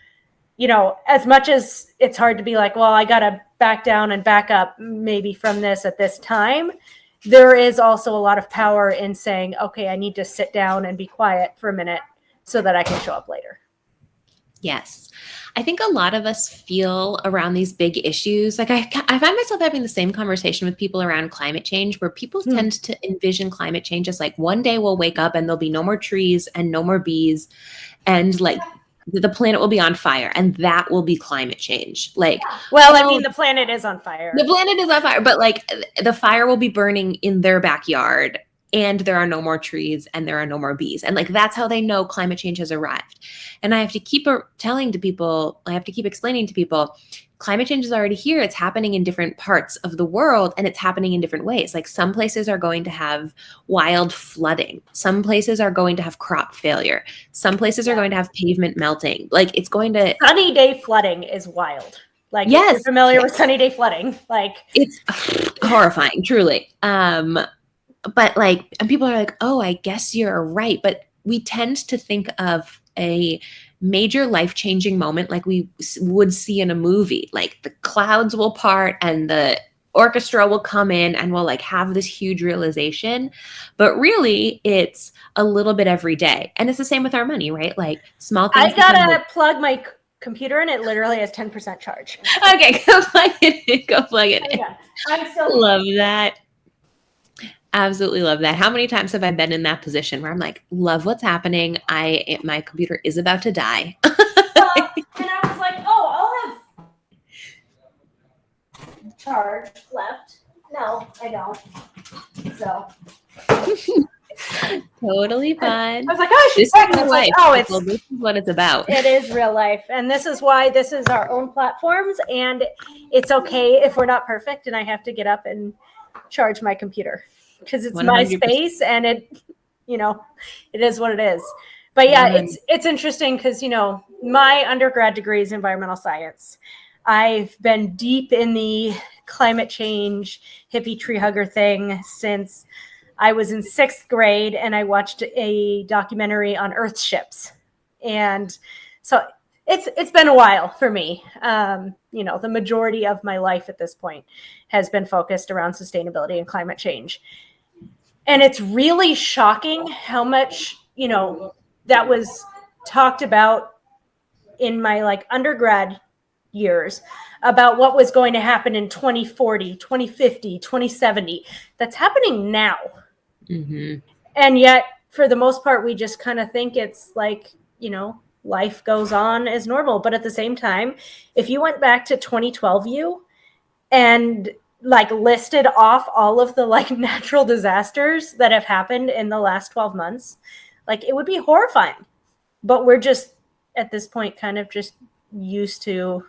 as much as it's hard to be like, well, I got to back down and back up maybe from this at this time, there is also a lot of power in saying, okay, I need to sit down and be quiet for a minute so that I can show up later. Yes. I think a lot of us feel around these big issues. Like I find myself having the same conversation with people around climate change, where people tend to envision climate change as like, one day we'll wake up and there'll be no more trees and no more bees, and like the planet will be on fire, and that will be climate change. Like, well, I mean, the planet is on fire. The planet is on fire, but like the fire will be burning in their backyard, and there are no more trees and there are no more bees. And like, that's how they know climate change has arrived. And I have to keep explaining to people, climate change is already here. It's happening in different parts of the world, and it's happening in different ways. Like some places are going to have wild flooding. Some places are going to have crop failure. Some places are going to have pavement melting. Like it's going to... Sunny day flooding is wild. Like, yes, if you're familiar with sunny day flooding, like it's horrifying, truly. But like, and people are like, oh, I guess you're right. But we tend to think of a major life-changing moment like we would see in a movie. Like the clouds will part and the orchestra will come in and we'll like have this huge realization. But really, it's a little bit every day. And it's the same with our money, right? Like small things. I gotta plug my computer in. It literally has 10% charge. Okay, go plug it in. Go plug it in. I'm still Love that. Absolutely love that. How many times have I been in that position where I'm like, love what's happening. My computer is about to die. and I was like, oh, I'll have charge left. No, I don't. So Totally fun. I was like, oh, this is real life. This is what it's about. It is real life. And this is why this is our own platforms. And it's okay if we're not perfect and I have to get up and charge my computer because it's 100%. My space and it is what it is. But yeah, it's interesting because, my undergrad degree is environmental science. I've been deep in the climate change hippie tree hugger thing since I was in 6th grade and I watched a documentary on Earth ships. And so it's been a while for me. The majority of my life at this point has been focused around sustainability and climate change. And it's really shocking how much, that was talked about in my undergrad years about what was going to happen in 2040, 2050, 2070. That's happening now. Mm-hmm. And yet, for the most part, we just kind of think it's life goes on as normal. But at the same time, if you went back to 2012 and listed off all of the natural disasters that have happened in the last 12 months, it would be horrifying. But we're just at this point kind of just used to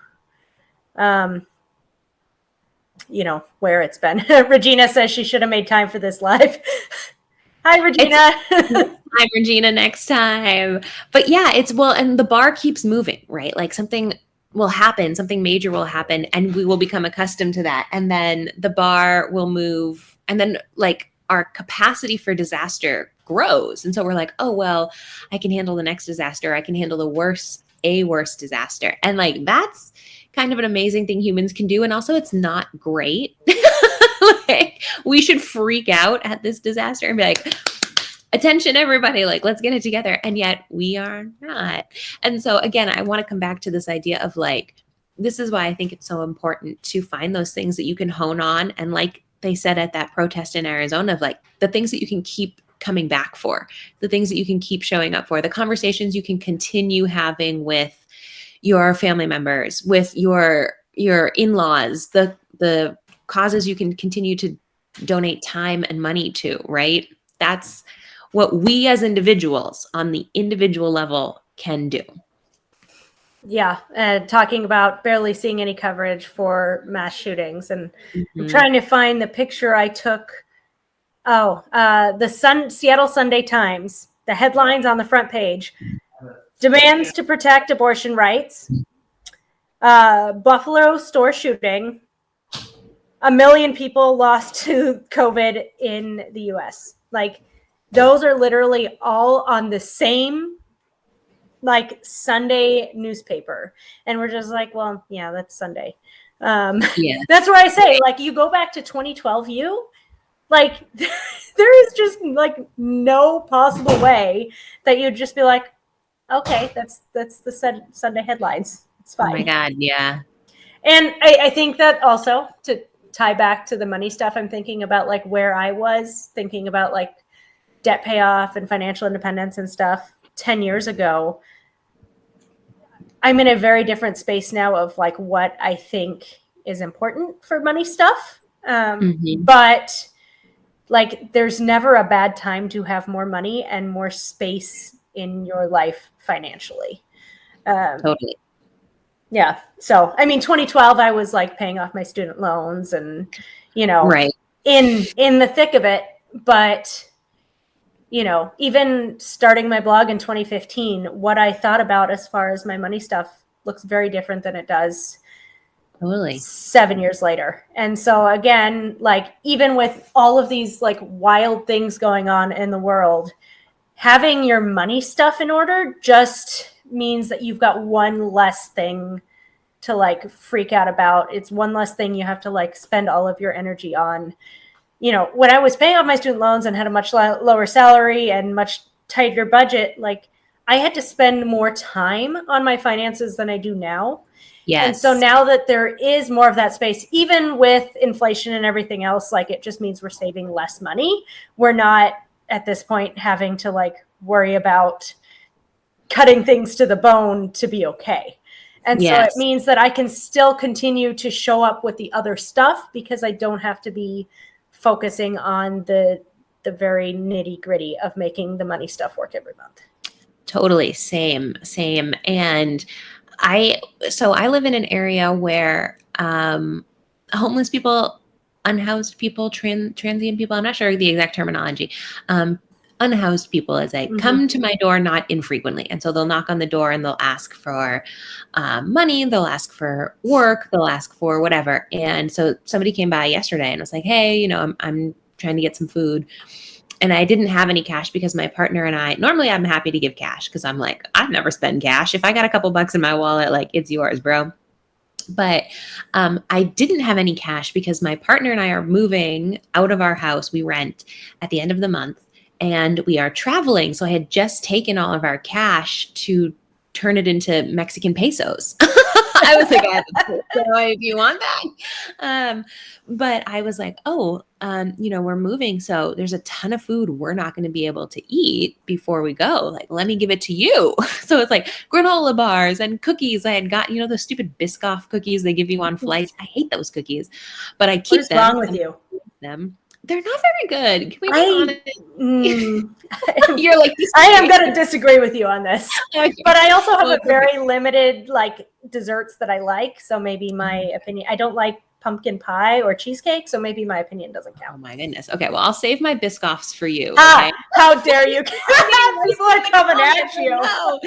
where it's been. Regina says she should have made time for this live. Hi, Regina. Hi, Regina, next time. But yeah, and the bar keeps moving, right? Something will happen, something major will happen, and we will become accustomed to that. And then the bar will move, and then our capacity for disaster grows. And so we're like, oh, well, I can handle the next disaster. I can handle a worse disaster. And that's kind of an amazing thing humans can do. And also it's not great. We should freak out at this disaster and be like, attention, everybody, let's get it together. And yet we are not. And so again, I want to come back to this idea of this is why I think it's so important to find those things that you can hone on. And they said at that protest in Arizona, of the things that you can keep coming back for, the things that you can keep showing up for, the conversations you can continue having with your family members, with your in-laws, the causes you can continue to donate time and money to, right? That's what we as individuals on the individual level can do. Yeah, talking about barely seeing any coverage for mass shootings. And I'm trying to find the picture I took. The Seattle Sunday Times, the headlines on the front page: demands to protect abortion rights, Buffalo store shooting, 1 million people lost to COVID in the US. Those are literally all on the same Sunday newspaper. And we're just well, yeah, that's Sunday. Yeah. That's where I say, you go back to 2012 there is just no possible way that you'd just be okay, that's the Sunday headlines. It's fine. Oh my God, yeah. And I think that also, to tie back to the money stuff, I'm thinking about where I was thinking about debt payoff and financial independence and stuff 10 years ago. I'm in a very different space now of what I think is important for money stuff. But there's never a bad time to have more money and more space in your life financially. Totally. Yeah. So, 2012, I was paying off my student loans and, right. in the thick of it. But, even starting my blog in 2015, what I thought about as far as my money stuff looks very different than it does totally 7 years later. And so again, even with all of these wild things going on in the world, having your money stuff in order just means that you've got one less thing to like freak out about. It's one less thing you have to like spend all of your energy on. You know, when I was paying off my student loans and had a much lower salary and much tighter budget, like I had to spend more time on my finances than I do now. Yes. And so now that there is more of that space, even with inflation and everything else, like it just means we're saving less money. We're not at this point having to like worry about cutting things to the bone to be okay. And so it means that I can still continue to show up with the other stuff because I don't have to be focusing on the very nitty gritty of making the money stuff work every month. Totally. Same. And I live in an area where homeless people, unhoused people, transient people, I'm not sure the exact terminology, unhoused people as I come to my door not infrequently. And so they'll knock on the door and they'll ask for money, they'll ask for work, they'll ask for whatever. And so somebody came by yesterday and was like, hey, you know, I'm trying to get some food. And I didn't have any cash because my partner and I, normally I'm happy to give cash because I'm like, I've never spent cash. If I got a couple bucks in my wallet, like it's yours, bro. But I didn't have any cash because my partner and I are moving out of our house. We rent at the end of the month and we are traveling. So I had just taken all of our cash to turn it into Mexican pesos. I was like, do you want that? But I was like, you know, we're moving. So there's a ton of food we're not going to be able to eat before we go. Like, let me give it to you. So it's like granola bars and cookies. I had got, you know, those stupid Biscoff cookies they give you on flights. I hate those cookies, but I keep them. What's wrong with you? They're not very good. Can we be honest? You're like, I am going to disagree with you on this, but I also have a very limited like desserts that I like. So maybe my opinion, I don't like pumpkin pie or cheesecake. So maybe my opinion doesn't count. Oh my goodness. Okay. Well, I'll save my Biscoffs for you. Okay? How dare you? People are coming at you. No,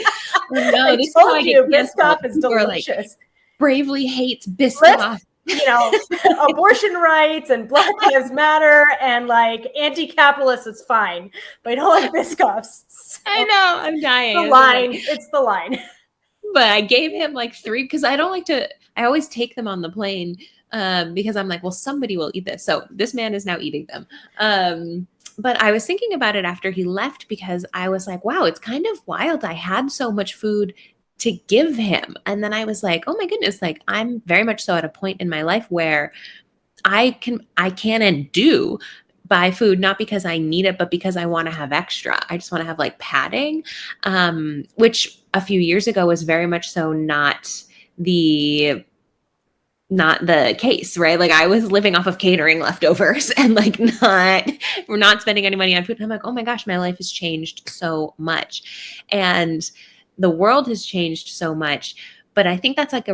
I told you Biscoff is delicious. Like, bravely hates Biscoff. You know, abortion rights and Black Lives Matter and like anti-capitalist is fine, but I don't like Biscoffs. So I know, I'm dying. It's the line. But I gave him like 3 because I always take them on the plane because I'm like, well, somebody will eat this. So this man is now eating them. But I was thinking about it after he left because I was like, wow, it's kind of wild. I had so much food to give him. And then I was like, oh my goodness, like I'm very much so at a point in my life where I can and do buy food, not because I need it, but because I want to have extra. I just want to have like padding, which a few years ago was very much so not the case, right? Like I was living off of catering leftovers and like we're not spending any money on food. And I'm like, oh my gosh, my life has changed so much. And the world has changed so much, but I think that's like I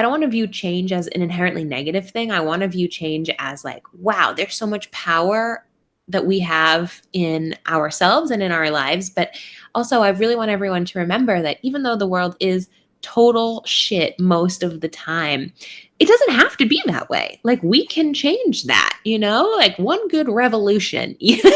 don't want to view change as an inherently negative thing. I want to view change as like, wow, there's so much power that we have in ourselves and in our lives. But also I really want everyone to remember that even though the world is total shit most of the time, it doesn't have to be that way. Like we can change that, you know, like one good revolution, you know?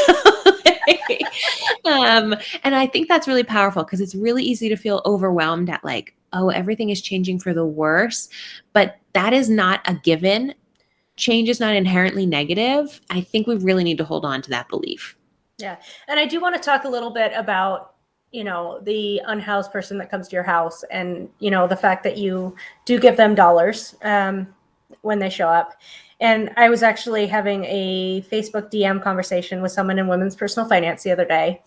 And I think that's really powerful because it's really easy to feel overwhelmed at like, oh, everything is changing for the worse, but that is not a given. Change is not inherently negative. I think we really need to hold on to that belief. Yeah. And I do want to talk a little bit about, you know, the unhoused person that comes to your house and, you know, the fact that you do give them dollars when they show up. And I was actually having a Facebook DM conversation with someone in women's personal finance the other day.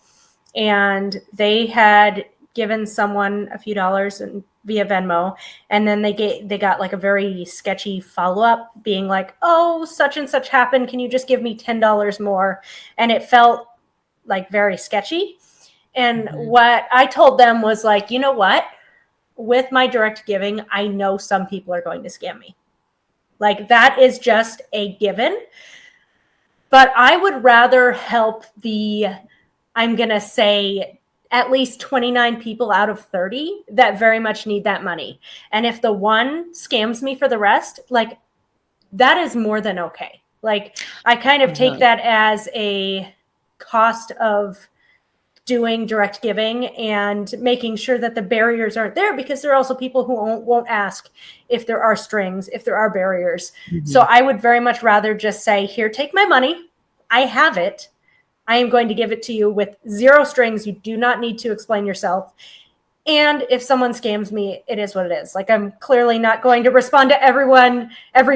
And they had given someone a few dollars via Venmo. And then they got like a very sketchy follow-up being like, oh, such and such happened. Can you just give me $10 more? And it felt like very sketchy. And what I told them was like, you know what? With my direct giving, I know some people are going to scam me. Like that is just a given. But I would rather help I'm going to say at least 29 people out of 30 that very much need that money. And if the one scams me for the rest, like that is more than okay. Like I kind of take that as a cost of doing direct giving and making sure that the barriers aren't there, because there are also people who won't ask if there are strings, if there are barriers. Mm-hmm. So I would very much rather just say, here, take my money. I have it. I am going to give it to you with zero strings. You do not need to explain yourself. And if someone scams me, it is what it is. Like, I'm clearly not going to respond to every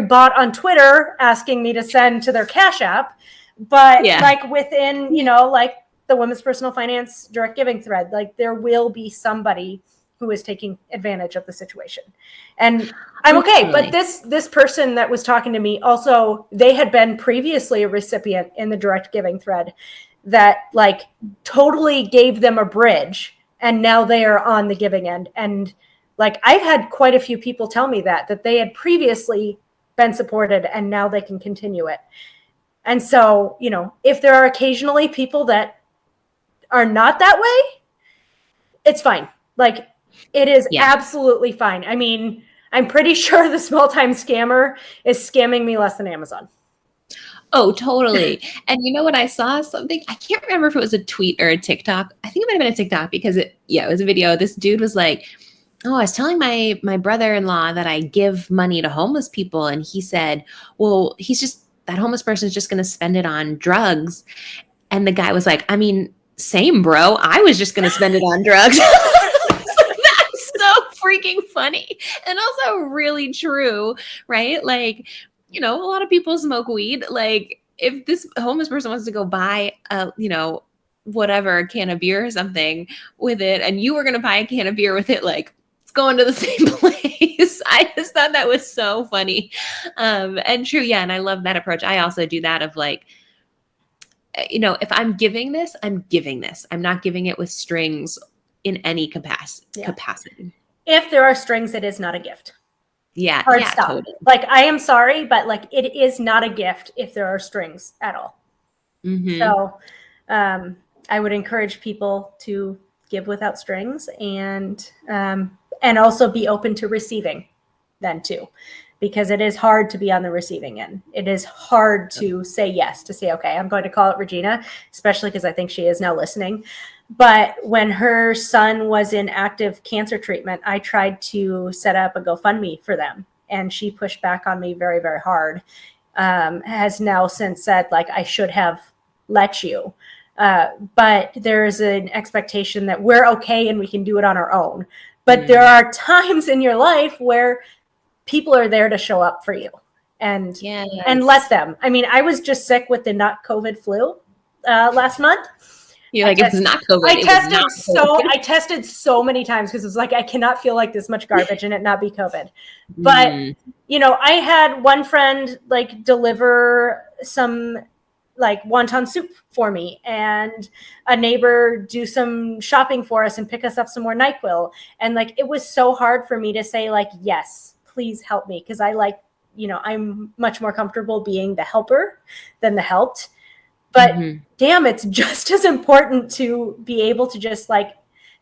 bot on Twitter asking me to send to their Cash App. But like within, like the Women's Personal Finance direct giving thread, like there will be somebody who is taking advantage of the situation. And I'm okay. But this person that was talking to me, also, they had been previously a recipient in the direct giving thread that like totally gave them a bridge. And now they are on the giving end. And like, I've had quite a few people tell me that they had previously been supported and now they can continue it. And so, if there are occasionally people that are not that way, it's fine. Like, it is absolutely fine. I mean, I'm pretty sure the small-time scammer is scamming me less than Amazon. Oh, totally. And you know what? I saw something, I can't remember if it was a tweet or a TikTok. I think it might have been a TikTok because it was a video. This dude was like, oh, I was telling my brother-in-law that I give money to homeless people. And he said, well, that homeless person is just going to spend it on drugs. And the guy was like, I mean, same, bro. I was just going to spend it on drugs. That's so freaking funny. And also really true, right? Like, a lot of people smoke weed. Like, if this homeless person wants to go buy a can of beer or something with it, and you were going to buy a can of beer with it, like, it's going to the same place. I just thought that was so funny. And true. Yeah. And I love that approach. I also do that of like, if I'm giving this, I'm giving this. I'm not giving it with strings in any capacity. If there are strings, it is not a gift. Yeah. Hard stop. Totally. Like, I am sorry, but like, it is not a gift if there are strings at all. Mm-hmm. So I would encourage people to give without strings and also be open to receiving then too, because it is hard to be on the receiving end. It is hard to say yes, to say, okay, I'm going to call it Regina, especially because I think she is now listening. But when her son was in active cancer treatment, I tried to set up a GoFundMe for them. And she pushed back on me very, very hard. Has now since said, like, I should have let you. But there's an expectation that we're okay and we can do it on our own. But there are times in your life where people are there to show up for you and let them. I mean, I was just sick with the not COVID flu last month. You're like, it was not COVID. I tested so many times because it was like, I cannot feel like this much garbage and it not be COVID. But, I had one friend like deliver some like wonton soup for me, and a neighbor do some shopping for us and pick us up some more NyQuil. And like, it was so hard for me to say like, yes, please help me. Cause I like, I'm much more comfortable being the helper than the helped. But damn, it's just as important to be able to just like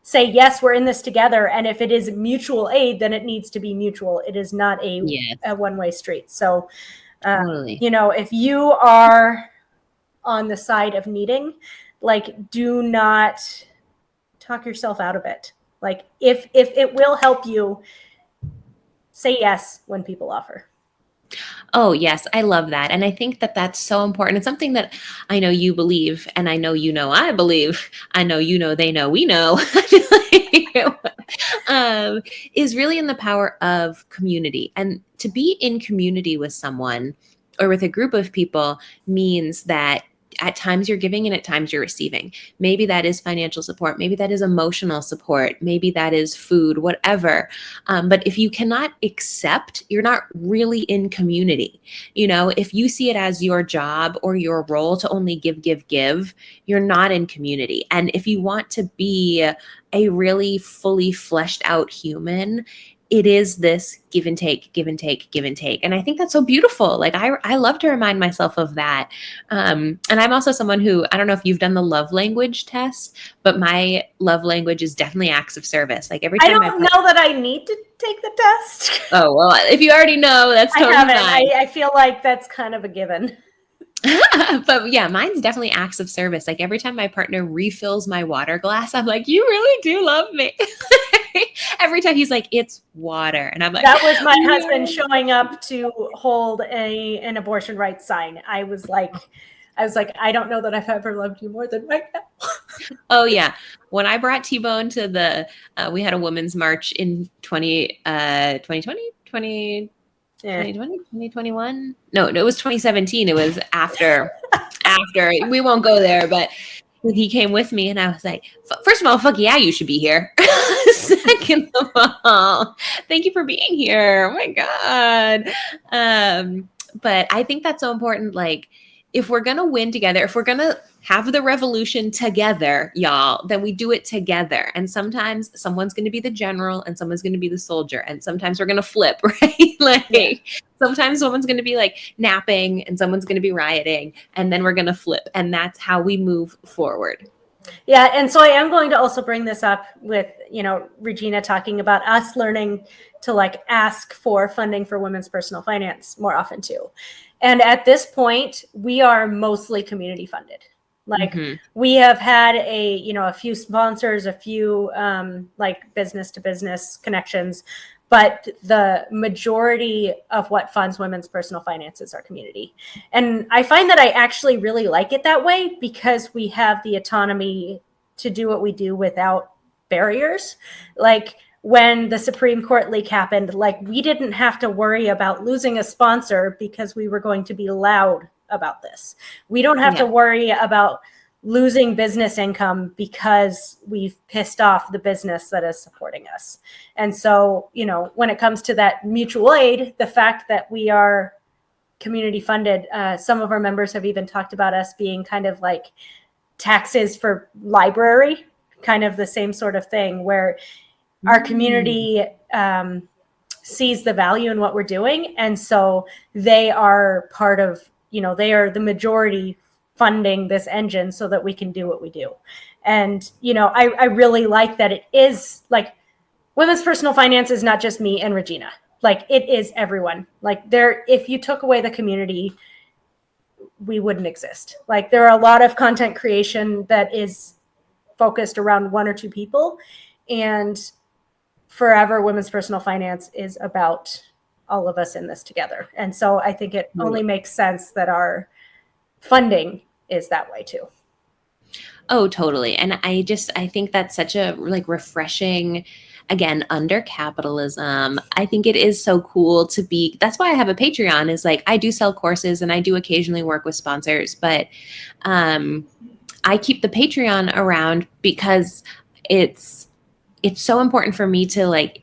say, yes, we're in this together. And if it is mutual aid, then it needs to be mutual. It is not a one-way street. So, if you are on the side of needing, like, do not talk yourself out of it. Like, if it will help you, say yes when people offer. Oh, yes. I love that. And I think that that's so important. It's something that I know you believe, and I know I believe, I know they know we know, is really in the power of community. And to be in community with someone or with a group of people means that at times you're giving and at times you're receiving. Maybe that is financial support. Maybe that is emotional support. Maybe that is food, whatever. But if you cannot accept, you're not really in community. If you see it as your job or your role to only give, you're not in community. And if you want to be a really fully fleshed out human, it is this give and take, give and take, give and take. And I think that's so beautiful. Like, I love to remind myself of that. And I'm also someone who, I don't know if you've done the love language test, but my love language is definitely acts of service. Like, every time I don't know that I need to take the test. Oh, well, if you already know, that's totally fine. I feel like that's kind of a given. But yeah, mine's definitely acts of service. Like every time my partner refills my water glass, I'm like, you really do love me. Every time he's like, it's water. And I'm like, that was my yeah. husband showing up to hold an abortion rights sign. I was like, I don't know that I've ever loved you more than right now. Oh yeah. When I brought T-Bone to we had a women's march in 2020, 2021. No, it was 2017. It was after we won't go there, but he came with me and I was like, first of all, fuck yeah, you should be here. Second of all, thank you for being here. Oh my God. But I think that's so important. Like, if we're going to win together, if we're going to have the revolution together, y'all, then we do it together. And sometimes someone's going to be the general and someone's going to be the soldier. And sometimes we're going to flip, right? Sometimes someone's going to be like napping and someone's going to be rioting, and then we're going to flip. And that's how we move forward. Yeah. And so I am going to also bring this up with, Regina talking about us learning to like ask for funding for women's personal finance more often too. And at this point, we are mostly community funded. Like we have had a few sponsors, a few like business to business connections, but the majority of what funds women's personal finance is our community. And I find that I actually really like it that way because we have the autonomy to do what we do without barriers. Like when the Supreme Court leak happened, like we didn't have to worry about losing a sponsor because we were going to be loud about this. We don't have to worry about losing business income because we've pissed off the business that is supporting us. And so, when it comes to that mutual aid, the fact that we are community funded, some of our members have even talked about us being kind of like taxes for library, kind of the same sort of thing where our community sees the value in what we're doing. And so they are part of, they are the majority funding this engine so that we can do what we do. And, I really like that it is like women's personal finance is not just me and Regina. Like it is everyone. Like if you took away the community, we wouldn't exist. Like there are a lot of content creation that is focused around one or two people, and forever women's personal finance is about all of us in this together. And so I think it only makes sense that our funding is that way too. Oh, totally. And I think that's such a like refreshing, again, under capitalism. I think it is so cool to be, that's why I have a Patreon, is like, I do sell courses and I do occasionally work with sponsors, but I keep the Patreon around because it's so important for me to like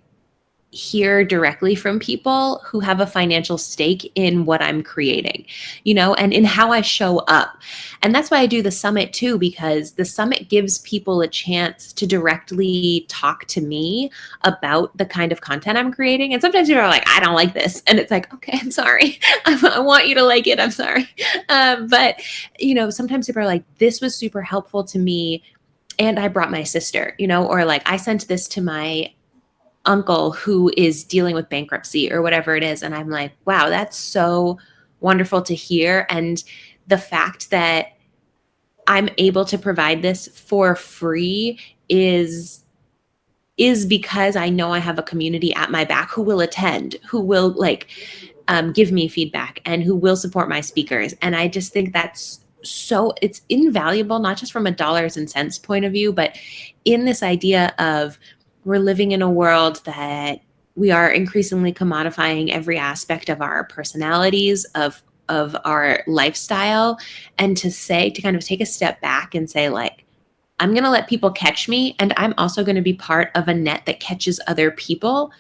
hear directly from people who have a financial stake in what I'm creating, and in how I show up. And that's why I do the summit too, because the summit gives people a chance to directly talk to me about the kind of content I'm creating. And sometimes people are like, I don't like this. And it's like, okay, I'm sorry. I want you to like it. I'm sorry. But, sometimes people are like, this was super helpful to me. And I brought my sister, or like I sent this to my uncle who is dealing with bankruptcy or whatever it is. And I'm like, wow, that's so wonderful to hear. And the fact that I'm able to provide this for free is because I know I have a community at my back who will attend, who will like give me feedback and who will support my speakers. And I just think that's it's invaluable, not just from a dollars and cents point of view, but in this idea of we're living in a world that we are increasingly commodifying every aspect of our personalities, of our lifestyle, and to kind of take a step back and say, like, I'm going to let people catch me, and I'm also going to be part of a net that catches other people,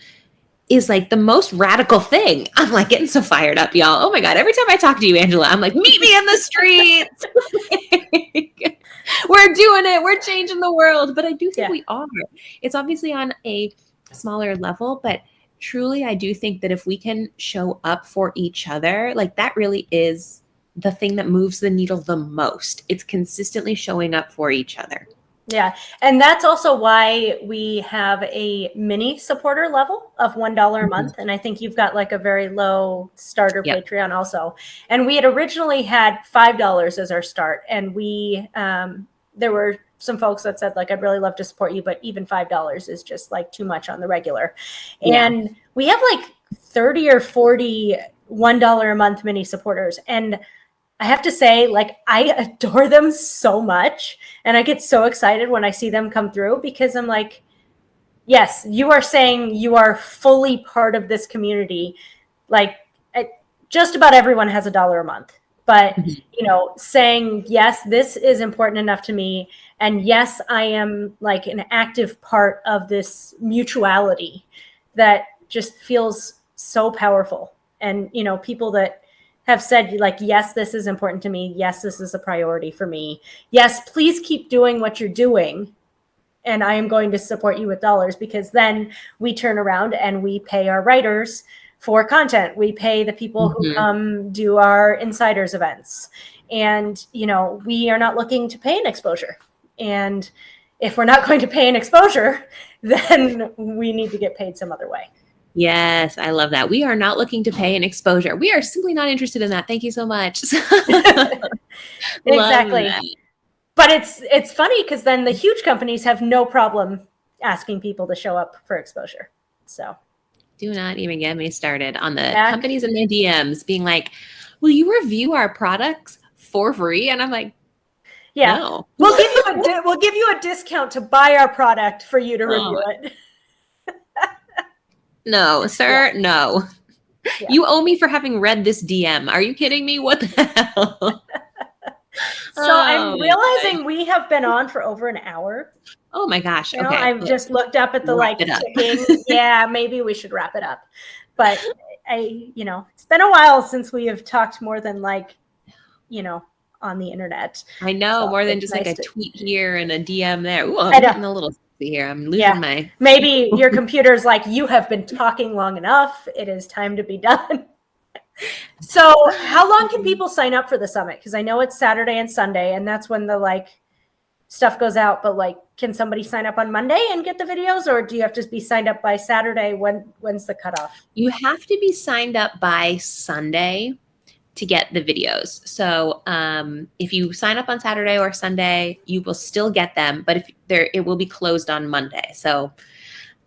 is like the most radical thing. I'm like getting so fired up, y'all. Oh my God. Every time I talk to you, Angela, I'm like, meet me in the streets. We're doing it. We're changing the world. But I do think we are. It's obviously on a smaller level, but truly, I do think that if we can show up for each other, like that really is the thing that moves the needle the most. It's consistently showing up for each other. Yeah. And that's also why we have a mini supporter level of $1 a month. And I think you've got like a very low starter Patreon also. And we had originally had $5 as our start. And there were some folks that said, like, I'd really love to support you, but even $5 is just like too much on the regular. Yeah. And we have like 30 or 40 $1 a month mini supporters. And I have to say, like, I adore them so much. And I get so excited when I see them come through, because I'm like, yes, you are saying you are fully part of this community. Like, just about everyone has $1 a month. But, saying, yes, this is important enough to me. And yes, I am like an active part of this mutuality that just feels so powerful. And, people that have said, like, yes, this is important to me. Yes, this is a priority for me. Yes, please keep doing what you're doing. And I am going to support you with dollars, because then we turn around and we pay our writers for content. We pay the people who come do our insiders events. And, we are not looking to pay an exposure. And if we're not going to pay an exposure, then we need to get paid some other way. Yes, I love that. We are not looking to pay an exposure. We are simply not interested in that. Thank you so much. Exactly. But it's funny, because then the huge companies have no problem asking people to show up for exposure. So do not even get me started on the companies in their DMs being like, will you review our products for free? And I'm like, yeah, no. We'll give you a discount to buy our product for you to review it. No, sir, no. Yeah. You owe me for having read this DM. Are you kidding me? What the hell? So I'm realizing we have been on for over an hour. Oh my gosh. Okay. I've just looked up at the ticking. Yeah, maybe we should wrap it up. But it's been a while since we have talked more than on the internet. I know, so more than just nice, like a tweet here and a DM there. Ooh, I'm getting a little sassy here. I'm losing my. Maybe your computer's like, you have been talking long enough. It is time to be done. So how long can people sign up for the summit? Because I know it's Saturday and Sunday, and that's when the stuff goes out. But can somebody sign up on Monday and get the videos, or do you have to be signed up by Saturday? When's the cutoff? You have to be signed up by Sunday to get the videos. So if you sign up on Saturday or Sunday, you will still get them, but it will be closed on Monday. So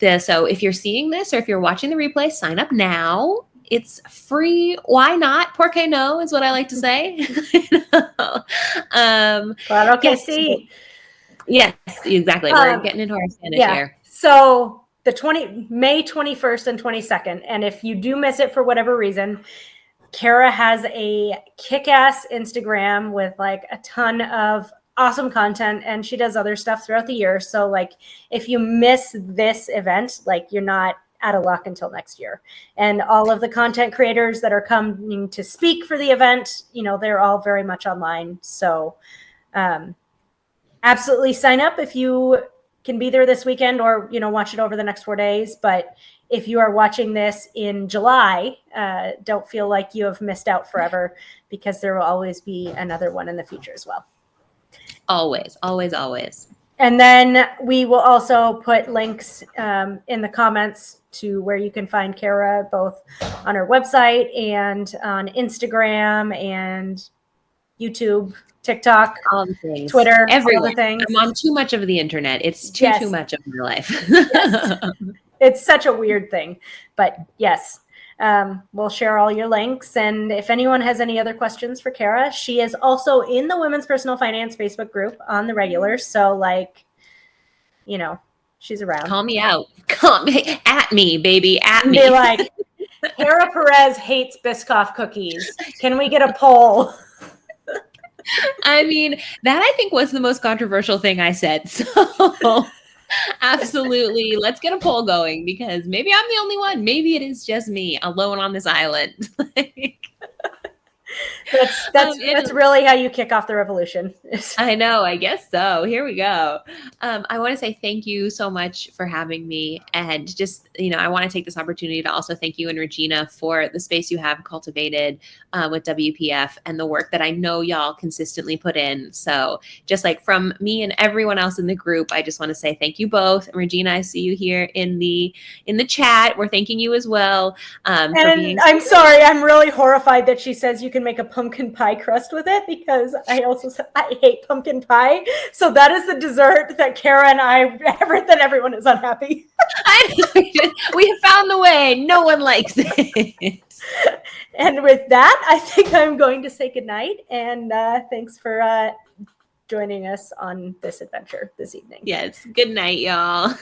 if you're seeing this or if you're watching the replay, sign up now. It's free. Why not? Por qué no is what I like to say. Yes, exactly. We're getting into our Spanish here. So May 21st and 22nd. And if you do miss it for whatever reason, Kara has a kick-ass Instagram with a ton of awesome content, and she does other stuff throughout the year. So if you miss this event, you're not out of luck until next year. And all of the content creators that are coming to speak for the event, they're all very much online. So absolutely sign up if you can be there this weekend, or watch it over the next 4 days. But if you are watching this in July, don't feel like you have missed out forever, because there will always be another one in the future as well. Always, always, always. And then we will also put links in the comments to where you can find Kara, both on her website and on Instagram and YouTube, TikTok, all the things, Twitter, everywhere. All the things. I'm on too much of the internet. It's too much of my life. Yes. It's such a weird thing, but yes, we'll share all your links. And if anyone has any other questions for Kara, she is also in the Women's Personal Finance Facebook group on the regular. So she's around. Call me out. Call me at me, baby, at me. Be like, Kara Perez hates Biscoff cookies. Can we get a poll? I mean, that I think was the most controversial thing I said. So absolutely. Let's get a poll going, because maybe I'm the only one. Maybe it is just me alone on this island. That's really how you kick off the revolution. I know, I guess so. Here we go. I want to say thank you so much for having me. And just, I want to take this opportunity to also thank you and Regina for the space you have cultivated with WPF and the work that I know y'all consistently put in. So just like from me and everyone else in the group, I just want to say thank you both. And Regina, I see you here in the chat. We're thanking you as well. And I'm sorry, I'm really horrified that she says you can make a pumpkin pie crust with it, because I hate pumpkin pie. So that is the dessert that Kara and that everyone is unhappy. We have found the way. No one likes it. And with that, I think I'm going to say goodnight. And thanks for joining us on this adventure this evening. Yes. Good night, y'all.